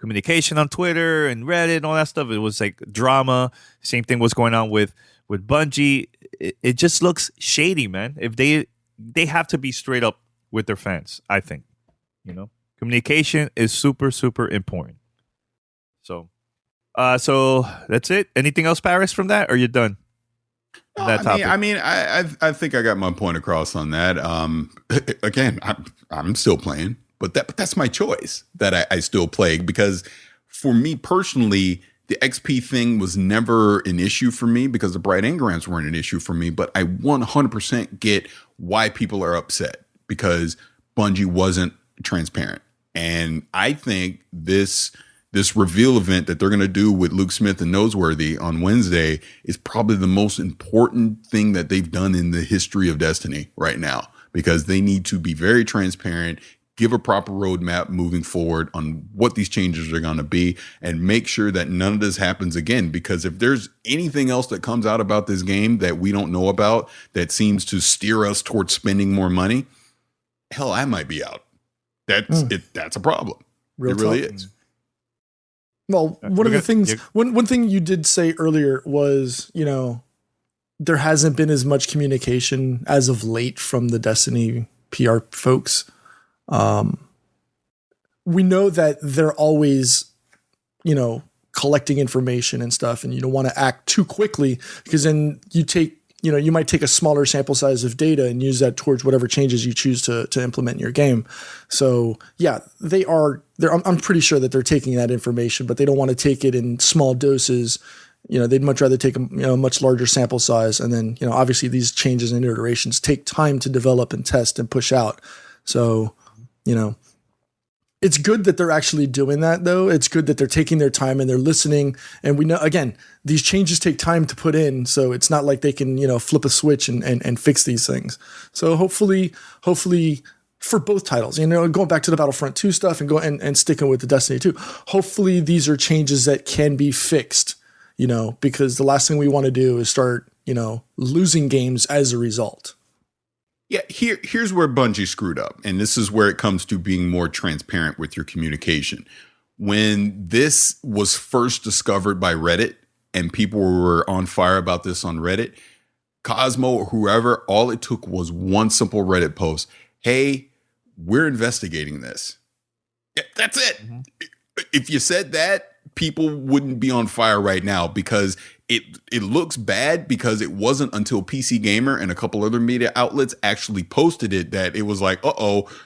Communication on Twitter and Reddit and all that stuff. It was like drama. Same thing was going on with Bungie. It just looks shady, man. If they have to be straight up with their fans, I think. Communication is super, super important. So that's it. Anything else, Paris, from that? Or are you done? I think I got my point across on that. Again, I'm still playing, but that's my choice that I still play because for me personally, the XP thing was never an issue for me because the bright engrams weren't an issue for me. But I 100% get why people are upset because Bungie wasn't transparent. And I think this reveal event that they're going to do with Luke Smith and Noseworthy on Wednesday is probably the most important thing that they've done in the history of Destiny right now, because they need to be very transparent, give a proper roadmap moving forward on what these changes are going to be, and make sure that none of this happens again. Because if there's anything else that comes out about this game that we don't know about that seems to steer us towards spending more money, hell, I might be out. That's a problem. It really is. Well, one of the things, one thing you did say earlier was, there hasn't been as much communication as of late from the Destiny PR folks. We know that they're always, collecting information and stuff, and you don't want to act too quickly because then you take you might take a smaller sample size of data and use that towards whatever changes you choose to implement in your game. So yeah, I'm pretty sure that they're taking that information, but they don't want to take it in small doses. They'd much rather take a much larger sample size. And then, obviously these changes and iterations take time to develop and test and push out. So, it's good that they're actually doing that, though. It's good that they're taking their time and they're listening. And we know, again, these changes take time to put in. So it's not like they can, flip a switch and fix these things. So hopefully for both titles, going back to the Battlefront 2 stuff and sticking with the Destiny 2, hopefully these are changes that can be fixed, because the last thing we want to do is start, losing games as a result. Yeah, here's where Bungie screwed up. And this is where it comes to being more transparent with your communication. When this was first discovered by Reddit and people were on fire about this on Reddit, Cosmo or whoever, all it took was one simple Reddit post. Hey, we're investigating this. Yeah, that's it. Mm-hmm. If you said that, people wouldn't be on fire right now, because it looks bad because it wasn't until PC Gamer and a couple other media outlets actually posted it that it was like,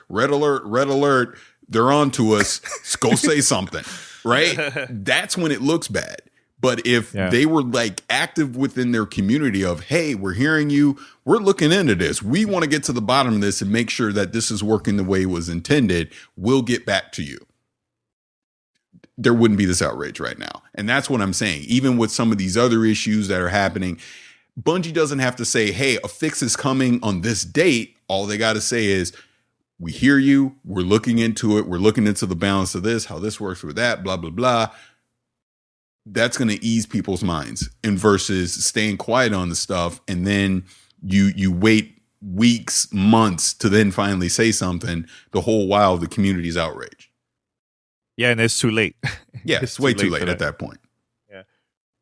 red alert, they're on to us. Go say something, right? That's when it looks bad. But if they were like active within their community of, hey, we're hearing you, we're looking into this, we want to get to the bottom of this and make sure that this is working the way it was intended, we'll get back to you, there wouldn't be this outrage right now. And that's what I'm saying. Even with some of these other issues that are happening, Bungie doesn't have to say, hey, a fix is coming on this date. All they got to say is, we hear you, we're looking into it, we're looking into the balance of this, how this works with that, blah, blah, blah. That's going to ease people's minds, and versus staying quiet on the stuff. And then you wait weeks, months to then finally say something, the whole while the community's outraged. Yeah, and it's too late. Yeah, it's way too late at that point. Yeah.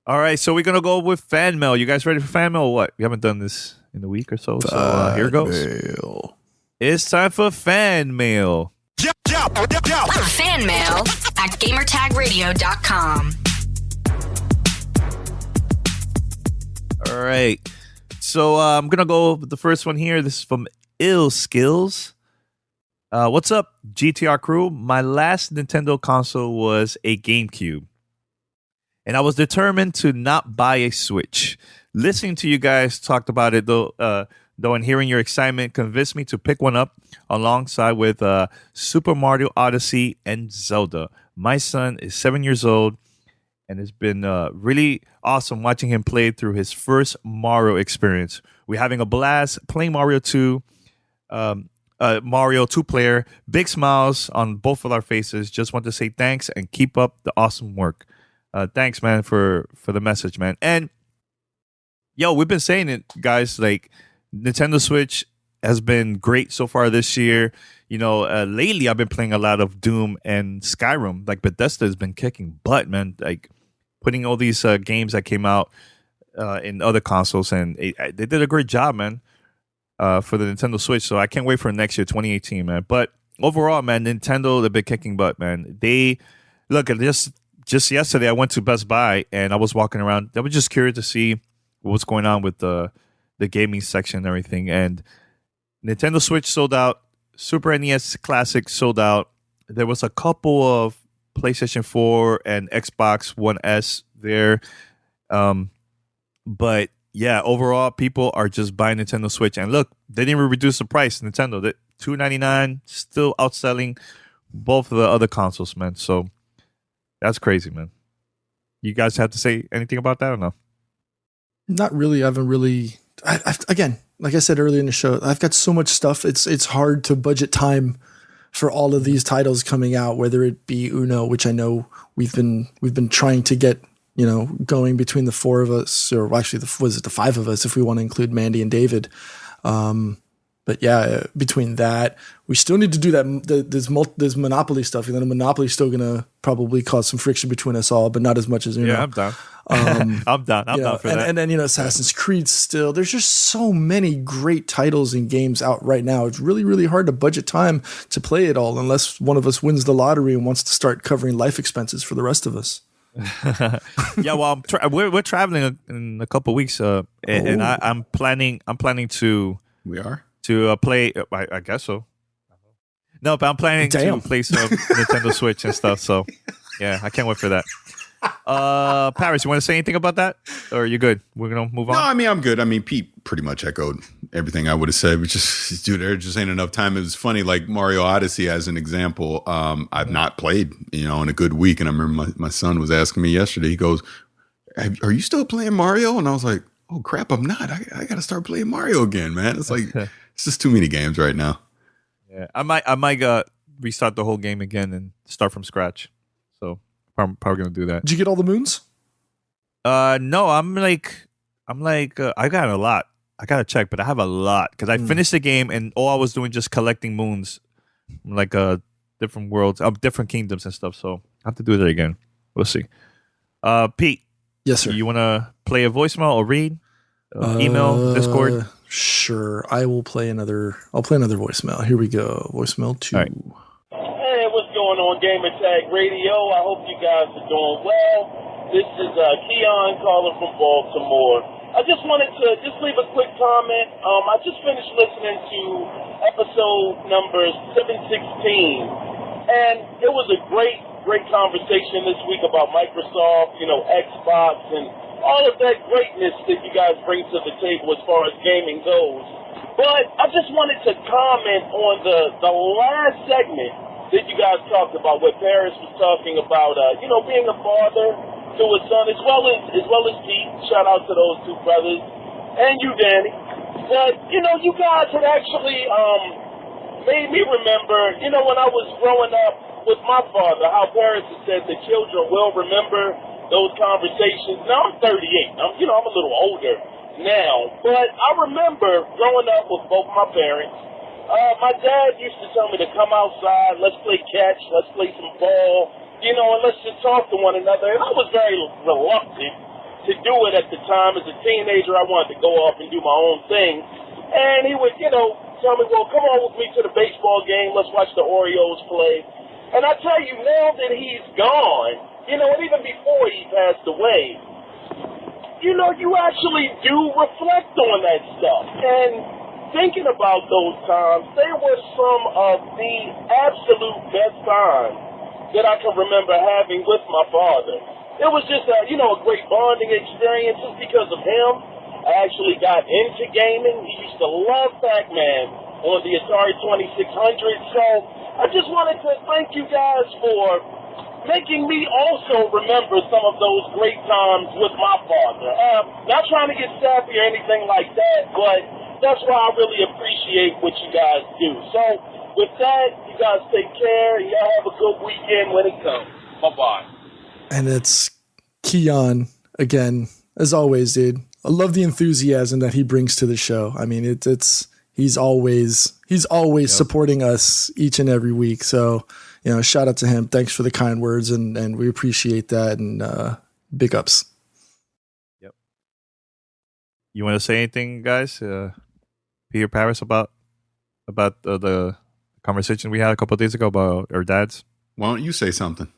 All right, so we're going to go with fan mail. You guys ready for fan mail or what? We haven't done this in a week or so. So here goes. Mail. It's time for fan mail. Fan mail at gamertagradio.com. All right. So I'm going to go with the first one here. This is from Ill Skills. What's up, GTR crew? My last Nintendo console was a GameCube, and I was determined to not buy a Switch. Listening to you guys talked about it, though, and hearing your excitement convinced me to pick one up alongside with Super Mario Odyssey and Zelda. My son is 7 years old, and it's been really awesome watching him play through his first Mario experience. We're having a blast playing Mario 2. Mario 2-player, big smiles on both of our faces. Just want to say thanks and keep up the awesome work. Thanks, man, for the message, man. And yo, we've been saying it, guys. Like, Nintendo Switch has been great so far this year. Lately I've been playing a lot of Doom and Skyrim. Like, Bethesda has been kicking butt, man. Like, putting all these games that came out in other consoles, and they did a great job, man. For the Nintendo Switch, so I can't wait for next year, 2018, man. But overall, man, Nintendo, they've been kicking butt, man. They look at this. Just yesterday, I went to Best Buy and I was walking around. I was just curious to see what's going on with the gaming section and everything. And Nintendo Switch sold out. Super NES Classic sold out. There was a couple of PlayStation 4 and Xbox One S there, but. Yeah, overall, people are just buying Nintendo Switch. And look, they didn't even reduce the price. Nintendo, the $299, still outselling both of the other consoles, man. So that's crazy, man. You guys have to say anything about that or no? Not really. I haven't really. Again, like I said earlier in the show, I've got so much stuff. It's hard to budget time for all of these titles coming out, whether it be Uno, which I know we've been trying to get. Going between the four of us, or actually, the five of us, if we want to include Mandy and David. But yeah, between that, we still need to do that. There's Monopoly stuff, and then Monopoly's still going to probably cause some friction between us all, but not as much as Uno. Yeah, I'm down. I'm down for that. And then, Assassin's Creed still. There's just so many great titles and games out right now. It's really, really hard to budget time to play it all unless one of us wins the lottery and wants to start covering life expenses for the rest of us. Yeah, well, we're traveling in a couple weeks, and I'm planning to. We are to play. I guess so. No, but I'm planning to play some Nintendo Switch and stuff. So, yeah, I can't wait for that. Paris, you want to say anything about that, or are you good? We're gonna move on. No, I mean I'm good. I mean Pete pretty much echoed everything I would have said. We just, dude, there just ain't enough time. It was funny, like Mario Odyssey as an example. I've not played, in a good week, and I remember my son was asking me yesterday. He goes, "Are you still playing Mario?" And I was like, "Oh crap, I'm not. I got to start playing Mario again, man." It's like it's just too many games right now. Yeah, I might restart the whole game again and start from scratch. So I'm probably gonna do that. Did you get all the moons? No, I'm like I got a lot. I gotta check, but I have a lot because I finished the game and all I was doing just collecting moons, like different worlds, different kingdoms and stuff. So I have to do that again. We'll see. Pete, yes, sir. You want to play a voicemail or read email, Discord? Sure. I'll play another voicemail. Here we go. Voicemail 2. All right. Hey, what's going on, Gamertag Radio? I hope you guys are doing well. This is Keon calling from Baltimore. I just wanted to leave a quick comment. I just finished listening to episode number 716, and it was a great conversation this week about Microsoft, Xbox, and all of that greatness that you guys bring to the table as far as gaming goes. But I just wanted to comment on the last segment that you guys talked about, where Paris was talking about, being a father to a son, as well as Pete. Shout out to those two brothers, and you, Danny. But you guys had actually made me remember, when I was growing up with my father, how Paris had said the children will remember those conversations. Now I'm 38. I'm a little older now, but I remember growing up with both my parents. My dad used to tell me to come outside, let's play catch, let's play some ball, and let's just talk to one another. And I was very reluctant to do it at the time. As a teenager, I wanted to go off and do my own thing. And he would, tell me, well, come on with me to the baseball game, let's watch the Orioles play. And I tell you, now that he's gone, and even before he passed away, you actually do reflect on that stuff. And thinking about those times, they were some of the absolute best times that I can remember having with my father. It was just a great bonding experience just because of him. I actually got into gaming. He used to love Pac-Man on the Atari 2600. So I just wanted to thank you guys for making me also remember some of those great times with my father. Not trying to get sappy or anything like that, but that's why I really appreciate what you guys do. So with that, you guys take care. Y'all have a good weekend when it comes. Bye-bye. And it's Keon again, as always, dude. I love the enthusiasm that he brings to the show. I mean, he's always supporting us each and every week. So, shout out to him. Thanks for the kind words, and we appreciate that. And big ups. Yep. You want to say anything, guys? Peter, Paris, about the conversation we had a couple of days ago about our dads? Why don't you say something?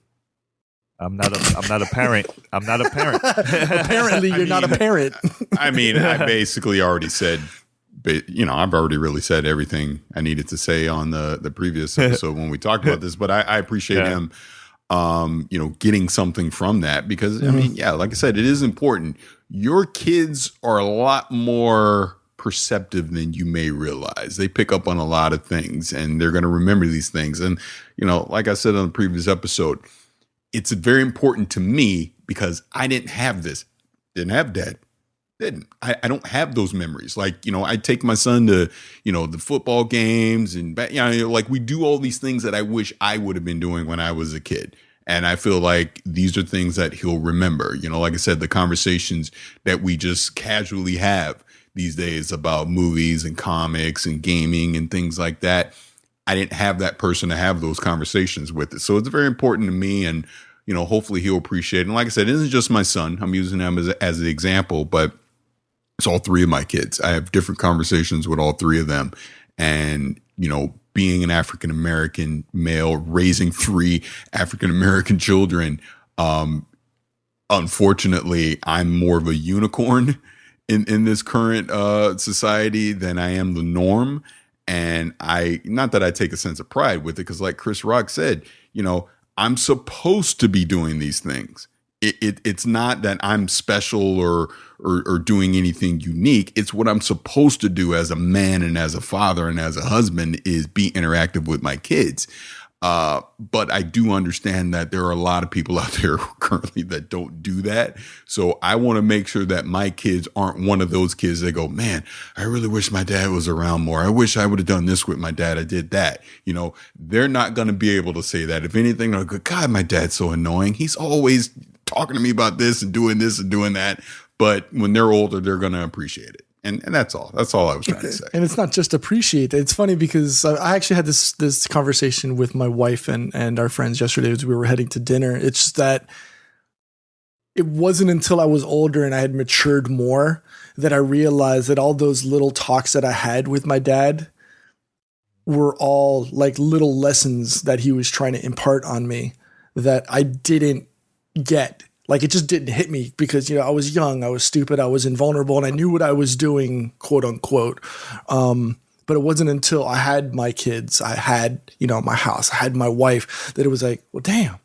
I'm not a parent. I'm not a parent. Apparently, you're not a parent. I mean, I basically already said, I've already really said everything I needed to say on the previous episode when we talked about this. But I appreciate him, getting something from that because, I mean, like I said, it is important. Your kids are a lot more perceptive than you may realize. They pick up on a lot of things and they're going to remember these things. And, like I said on the previous episode, it's very important to me because I didn't have this. Didn't have dad. Didn't. I don't have those memories. Like, I take my son to, the football games and, like we do all these things that I wish I would have been doing when I was a kid. And I feel like these are things that he'll remember. Like I said, the conversations that we just casually have these days about movies and comics and gaming and things like that. I didn't have that person to have those conversations with it. So it's very important to me and, hopefully he'll appreciate it. And like I said, it isn't just my son. I'm using him as an example, but it's all three of my kids. I have different conversations with all three of them. And, being an African-American male, raising three African-American children, unfortunately, I'm more of a unicorn in this current society than I am the norm. And not that I take a sense of pride with it, because like Chris Rock said, I'm supposed to be doing these things. It's not that I'm special or doing anything unique. It's what I'm supposed to do as a man and as a father and as a husband, is be interactive with my kids. But I do understand that there are a lot of people out there currently that don't do that. So I want to make sure that my kids aren't one of those kids that go, man, I really wish my dad was around more. I wish I would have done this with my dad. I did that. They're not going to be able to say that. If anything, they'll go, God, my dad's so annoying. He's always talking to me about this and doing that. But when they're older, they're going to appreciate it. And that's all. That's all I was trying to say. And it's not just appreciate. It's funny because I actually had this conversation with my wife and our friends yesterday as we were heading to dinner. It's just that it wasn't until I was older and I had matured more that I realized that all those little talks that I had with my dad were all like little lessons that he was trying to impart on me that I didn't get. Like, it just didn't hit me because, I was young, I was stupid, I was invulnerable, and I knew what I was doing, quote unquote. But it wasn't until I had my kids, I had, my house, I had my wife, that it was like, well, damn,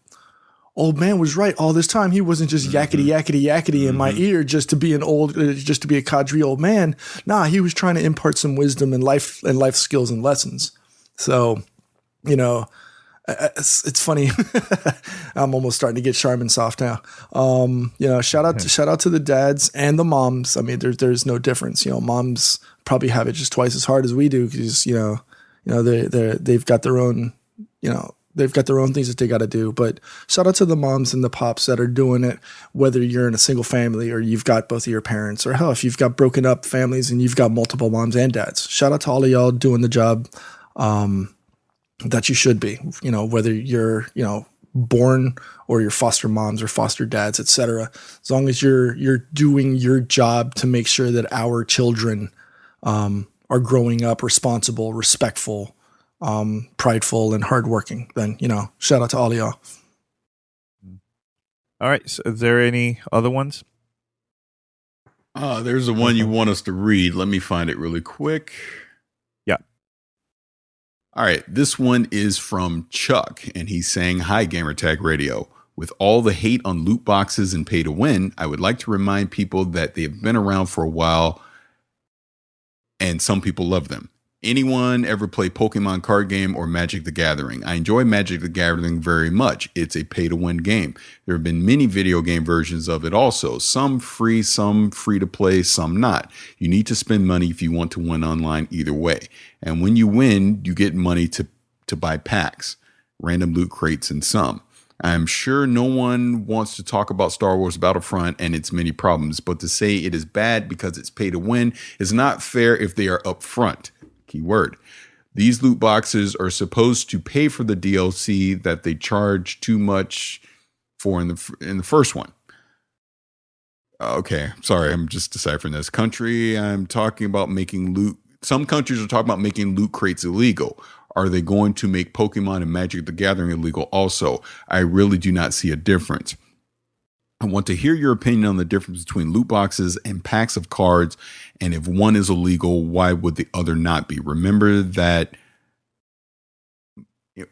old man was right all this time. He wasn't just yakety in my ear just to be a cadre old man. Nah, he was trying to impart some wisdom and life skills and lessons. So, it's funny. I'm almost starting to get Charmin soft now. Shout out to the dads and the moms. I mean, there's no difference. Moms probably have it just twice as hard as we do because they've got their own things that they got to do. But shout out to the moms and the pops that are doing it, whether you're in a single family or you've got both of your parents, or hell, if you've got broken up families and you've got multiple moms and dads. Shout out to all of y'all doing the job that you should be, whether you're, born or your foster moms or foster dads, etc. As long as you're doing your job to make sure that our children are growing up responsible, respectful, prideful, and hardworking, then, shout out to all of y'all. All right. So is there any other ones? There's the one you want us to read. Let me find it really quick. All right, this one is from Chuck, and he's saying, hi, Gamertag Radio. With all the hate on loot boxes and pay to win, I would like to remind people that they have been around for a while, and some people love them. Anyone ever play Pokemon card game or Magic the Gathering? I enjoy Magic the Gathering very much. It's a pay-to-win game. There have been many video game versions of it also. Some free to play, some not. You need to spend money if you want to win online either way. And when you win, you get money to buy packs, random loot crates, and some. I'm sure no one wants to talk about Star Wars Battlefront and its many problems, but to say it is bad because it's pay to win is not fair if they are upfront. Keyword. These loot boxes are supposed to pay for the DLC that they charge too much for in the first one. Okay, sorry, I'm just deciphering this. I'm talking about making loot. Some countries are talking about making loot crates illegal. Are they going to make Pokemon and Magic the Gathering illegal also? I really do not see a difference. I want to hear your opinion on the difference between loot boxes and packs of cards. And if one is illegal, why would the other not be? Remember that.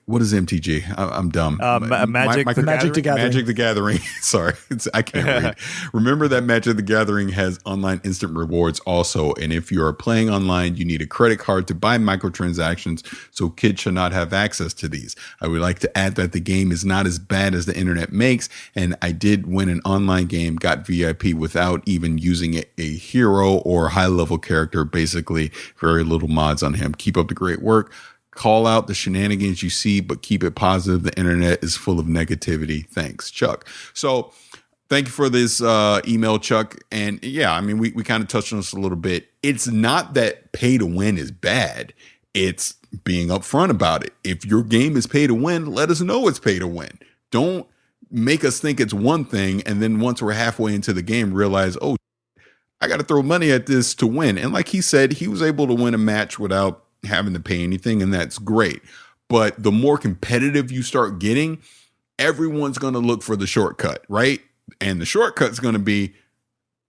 What is MTG? I'm dumb. Magic the Gathering. Magic the Gathering. Sorry, I can't read. Remember that Magic the Gathering has online instant rewards also. And if you are playing online, you need a credit card to buy microtransactions. So kids should not have access to these. I would like to add that the game is not as bad as the internet makes. And I did win an online game, got VIP without even using a hero or high level character. Basically, very little mods on him. Keep up the great work. Call out the shenanigans you see, but keep it positive. The internet is full of negativity. Thanks, Chuck. So thank you for this email, Chuck. And yeah, I mean, we kind of touched on this a little bit. It's not that pay to win is bad. It's being upfront about it. If your game is pay to win, let us know it's pay to win. Don't make us think it's one thing. And then once we're halfway into the game, realize, oh, I got to throw money at this to win. And like he said, he was able to win a match without having to pay anything, and that's great. But the more competitive you start getting, everyone's going to look for the shortcut, right? And the shortcut's going to be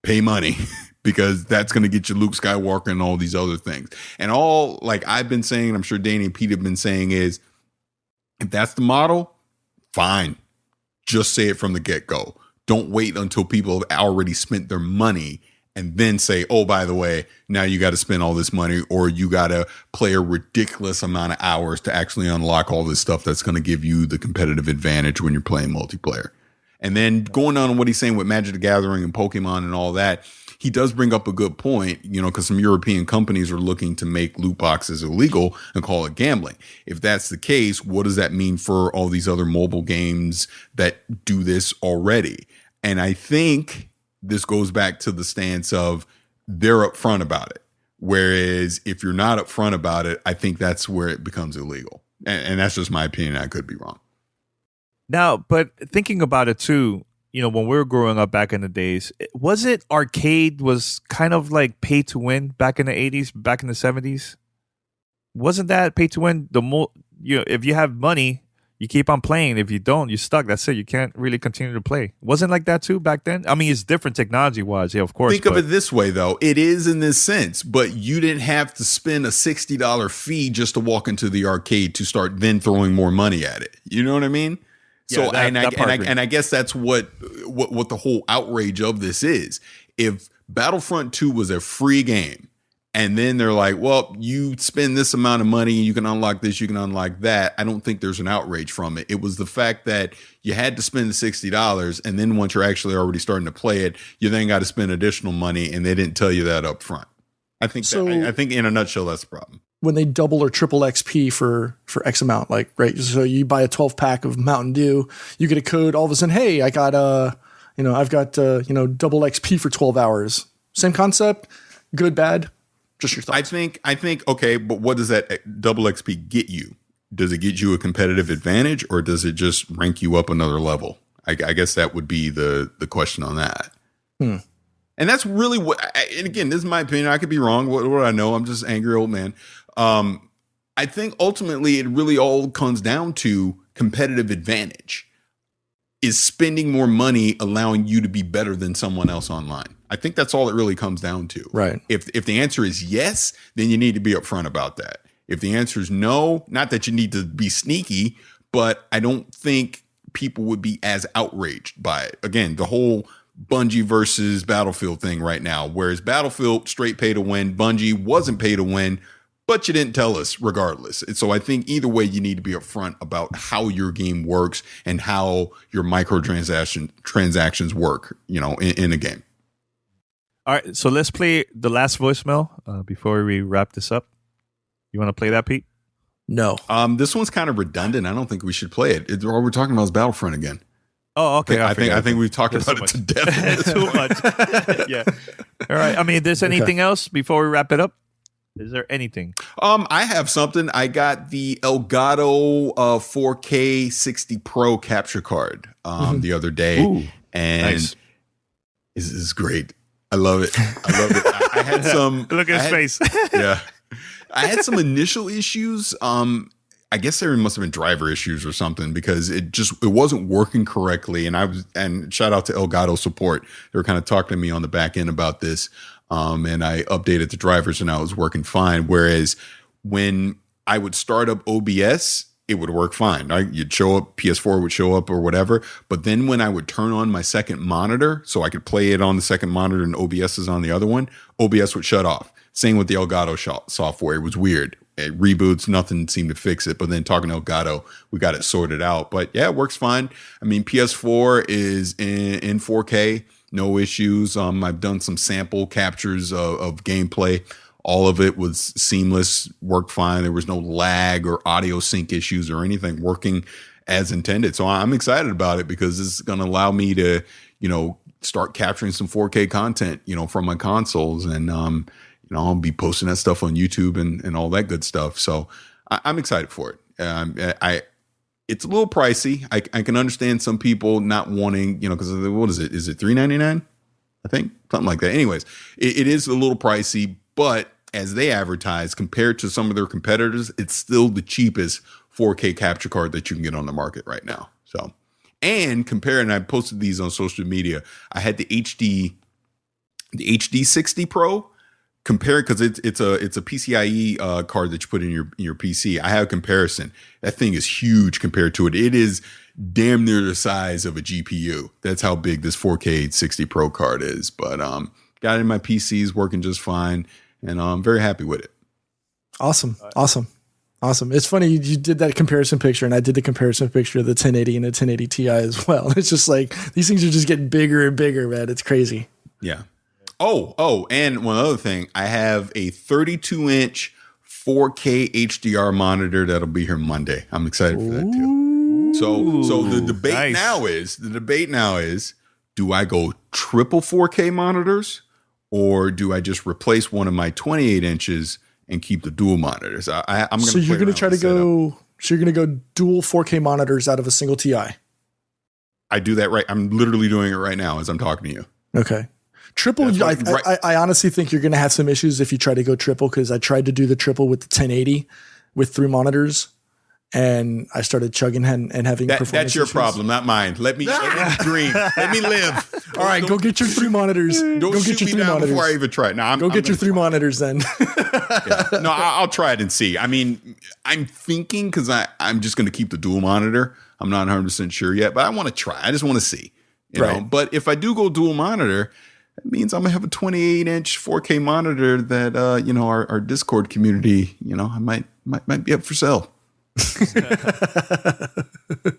pay money because that's going to get you Luke Skywalker and all these other things. And all, like I've been saying, I'm sure Danny and Pete have been saying, is if that's the model, fine. Just say it from the get-go. Don't wait until people have already spent their money and then say, oh, by the way, now you got to spend all this money, or you got to play a ridiculous amount of hours to actually unlock all this stuff that's going to give you the competitive advantage when you're playing multiplayer. And then going on what he's saying with Magic the Gathering and Pokemon and all that, he does bring up a good point, you know, because some European companies are looking to make loot boxes illegal and call it gambling. If that's the case, what does that mean for all these other mobile games that do this already? And I think this goes back to the stance of they're upfront about it. Whereas if you're not upfront about it, I think that's where it becomes illegal. And that's just my opinion. I could be wrong. Now, but thinking about it too, you know, when we were growing up back in the days, was it arcade was kind of like pay to win back in the 80s, back in the 70s? Wasn't that pay to win? You know, if you have money, you keep on playing. If you don't, you're stuck. That's it. You can't really continue to play. Wasn't like that too back then? I mean, it's different technology-wise, yeah, of course. Think of it this way, though. It is in this sense, but you didn't have to spend a $60 fee just to walk into the arcade to start then throwing more money at it. You know what I mean? So, yeah, and I guess that's what the whole outrage of this is. If Battlefront 2 was a free game, and then they're like, well, you spend this amount of money, you can unlock this, you can unlock that, I don't think there's an outrage from it. It was the fact that you had to spend the $60, and then once you're actually already starting to play it, you then got to spend additional money, and they didn't tell you that up front. I think I think in a nutshell, that's the problem. When they double or triple XP for X amount, like, right? So you buy a 12 pack of Mountain Dew, you get a code, all of a sudden, hey, I got I've got double XP for 12 hours. Same concept, good, bad, just your thoughts. I think okay, but what does that double XP get you? Does it get you a competitive advantage, or does it just rank you up another level? I guess that would be the question on that. And that's really what, and again, this is my opinion. I could be wrong. What do I know? I'm just an angry old man. I think ultimately it really all comes down to competitive advantage. Is spending more money allowing you to be better than someone else online? I think that's all it really comes down to. Right. If the answer is yes, then you need to be upfront about that. If the answer is no, not that you need to be sneaky, but I don't think people would be as outraged by it. Again, the whole Bungie versus Battlefield thing right now, whereas Battlefield straight pay to win, Bungie wasn't pay to win, but you didn't tell us regardless. And so I think either way, you need to be upfront about how your game works and how your transactions work, in a game. All right, so let's play the last voicemail before we wrap this up. You want to play that, Pete? No. This one's kind of redundant. I don't think we should play it. All we're talking about is Battlefront again. Oh, okay. I think we've talked about it to death. Too much. Yeah. All right. I mean, there's anything else before we wrap it up? Is there anything? I have something. I got the Elgato 4K 60 Pro capture card the other day. Ooh, and nice. This is great. I love it. I had some. Look at his face. Yeah. I had some initial issues. I guess there must have been driver issues or something because it wasn't working correctly. And shout out to Elgato support. They were kind of talking to me on the back end about this. And I updated the drivers and now it was working fine. Whereas when I would start up OBS, it would work fine. You'd show up, PS4 would show up or whatever. But then when I would turn on my second monitor so I could play it on the second monitor and OBS is on the other one, OBS would shut off. Same with the Elgato software. It was weird. It reboots, nothing seemed to fix it. But then talking to Elgato, we got it sorted out. But yeah, it works fine. I mean, PS4 is in 4K, no issues. I've done some sample captures of gameplay. All of it was seamless, worked fine. There was no lag or audio sync issues or anything, working as intended. So I'm excited about it because this is going to allow me to, start capturing some 4K content, from my consoles. And, I'll be posting that stuff on YouTube and all that good stuff. So I'm excited for it. It's a little pricey. I can understand some people not wanting, because what is it? Is it $399? I think something like that. Anyways, it is a little pricey, but as they advertise compared to some of their competitors, it's still the cheapest 4K capture card that you can get on the market right now. So, And compare, and I posted these on social media. I had the HD 60 Pro. Compare, because it's a PCIe card that you put in your PC. I have a comparison. That thing is huge compared to it. It is damn near the size of a GPU. That's how big this 4K 60 Pro card is. But got it in my PCs, working just fine, and I'm very happy with it. Awesome. It's funny you did that comparison picture, and I did the comparison picture of the 1080 and the 1080 Ti as well. It's just like these things are just getting bigger and bigger, man. It's crazy. Yeah. Oh, and one other thing, I have a 32-inch 4K HDR monitor that'll be here Monday. I'm excited for that too. So the debate now is, do I go triple 4K monitors, or do I just replace one of my 28 inches and keep the dual monitors? I'm going to. So you're going to try to go. So you're going to go dual 4K monitors out of a single Ti. I do that right. I'm literally doing it right now as I'm talking to you. Okay. Triple, I honestly think you're going to have some issues if you try to go triple, because I tried to do the triple with the 1080 with 3 monitors, and I started chugging and having performance That's your issues. Problem, not mine. Let me dream. Let me live. All right, go get your 3 monitors. Don't go shoot get your me 3 down monitors before I even try it. No, go get your 3 monitors then. Yeah. No, I'll try it and see. I mean, I'm thinking, because I'm just going to keep the dual monitor. I'm not 100% sure yet, but I want to try. I just want to see. You know? But if I do go dual monitor, that means I'm gonna have a 28-inch 4K monitor that our Discord community, I might be up for sale.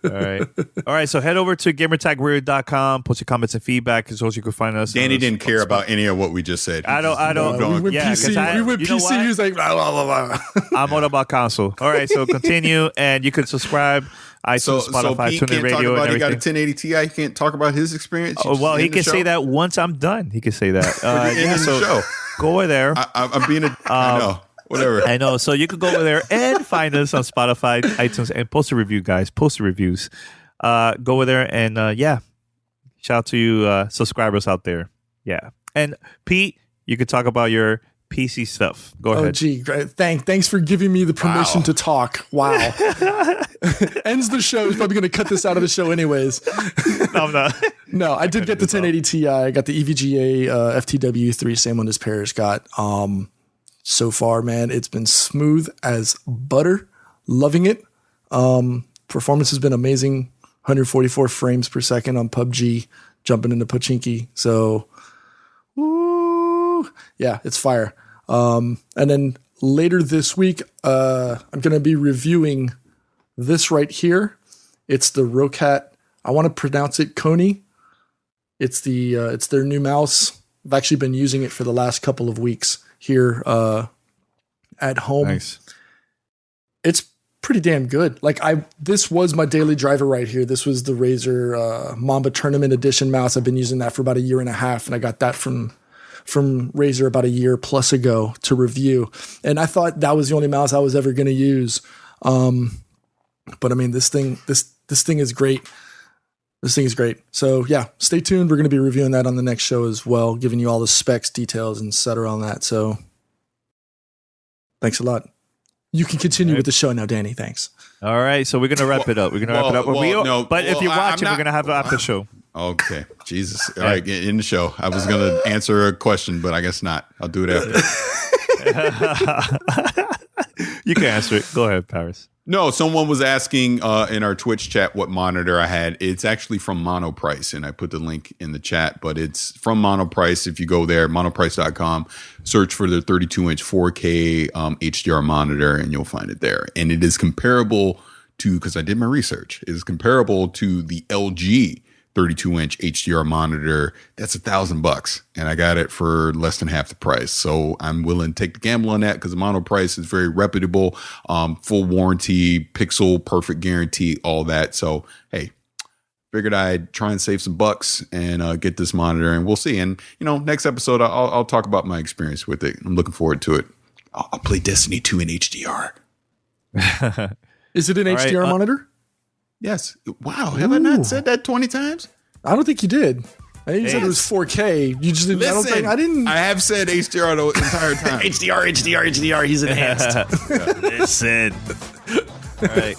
All right. So head over to gamertagradio.com, post your comments and feedback, as well as you can find us. Danny didn't care about any of what we just said. I don't. We went PC. He was like, blah, blah, blah, blah. I'm all about console. All right. So continue, and you can subscribe. iTunes, Spotify, TuneIn Radio, and everything. He got a 1080 Ti. He can't talk about his experience. Well, he can say that once I'm done. He can say that. So show. Go over there. I'm being I know. Whatever. I know. So you can go over there and find us on Spotify, iTunes, and post a review, guys. Post the reviews. Go over there and shout out to you subscribers out there. Yeah. And Pete, you can talk about your PC stuff. Go ahead. Oh, gee. Thanks for giving me the permission to talk. Wow. Ends the show. He's probably going to cut this out of the show anyways. No, I'm not. No, I did get the 1080 Ti. I got the EVGA FTW3, same one as Paris got. So far, man, it's been smooth as butter. Loving it. Performance has been amazing. 144 frames per second on PUBG, jumping into Pochinki. So, yeah, it's fire. And then later this week, I'm going to be reviewing this right here. It's the Rocat. I want to pronounce it Kony. It's their new mouse. I've actually been using it for the last couple of weeks here at home. Nice. It's pretty damn good. This was my daily driver right here. This was the Razer Mamba Tournament Edition mouse. I've been using that for about a year and a half, and I got that from Razer about a year plus ago to review. And I thought that was the only mouse I was ever going to use. But I mean, this thing is great. This thing is great. So yeah, stay tuned. We're going to be reviewing that on the next show as well, giving you all the specs, details, and etc. on that. So thanks a lot. You can continue with the show now, Danny. Thanks. All right. So we're going to wrap it up. We're going to wrap it up. But if you're watching, we're going to have an after show. Okay. Jesus. All right. Get in the show. I was going to answer a question, but I guess not. I'll do it after. You can answer it. Go ahead, Paris. No, someone was asking in our Twitch chat what monitor I had. It's actually from Monoprice, and I put the link in the chat, but it's from Monoprice. If you go there, monoprice.com, search for the 32-inch 4K HDR monitor, and you'll find it there. And it is comparable to, because I did my research, it is comparable to the LG 32-inch HDR monitor. That's $1,000, and I got it for less than half the price. So I'm willing to take the gamble on that because Monoprice is very reputable, full warranty, pixel perfect guarantee, all that. So hey, figured I'd try and save some bucks and get this monitor, and we'll see. And next episode I'll talk about my experience with it. I'm looking forward to it. I'll play Destiny 2 in HDR. Is it an HDR monitor? Yes. Wow. Have I not said that 20 times? I don't think you did. You said it was 4K. You just didn't. Listen, I didn't. I have said HDR the entire time. HDR. He's enhanced. Listen. All right.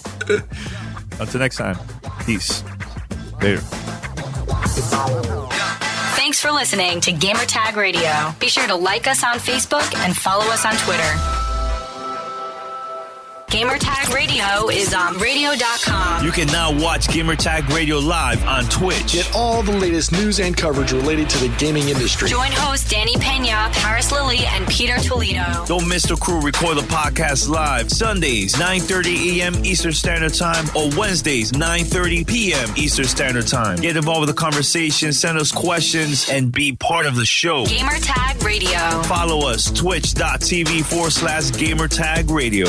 Until next time. Peace. Later. Thanks for listening to Gamertag Radio. Be sure to like us on Facebook and follow us on Twitter. Gamertag Radio is on radio.com. You can now watch Gamertag Radio Live on Twitch. Get all the latest news and coverage related to the gaming industry. Join hosts Danny Pena, Paris Lilly, and Peter Toledo. Don't miss the crew record the podcast live Sundays, 9:30 a.m. Eastern Standard Time or Wednesdays, 9:30 p.m. Eastern Standard Time. Get involved with the conversation, send us questions, and be part of the show. Gamertag Radio. Follow us, twitch.tv/Gamertag Radio.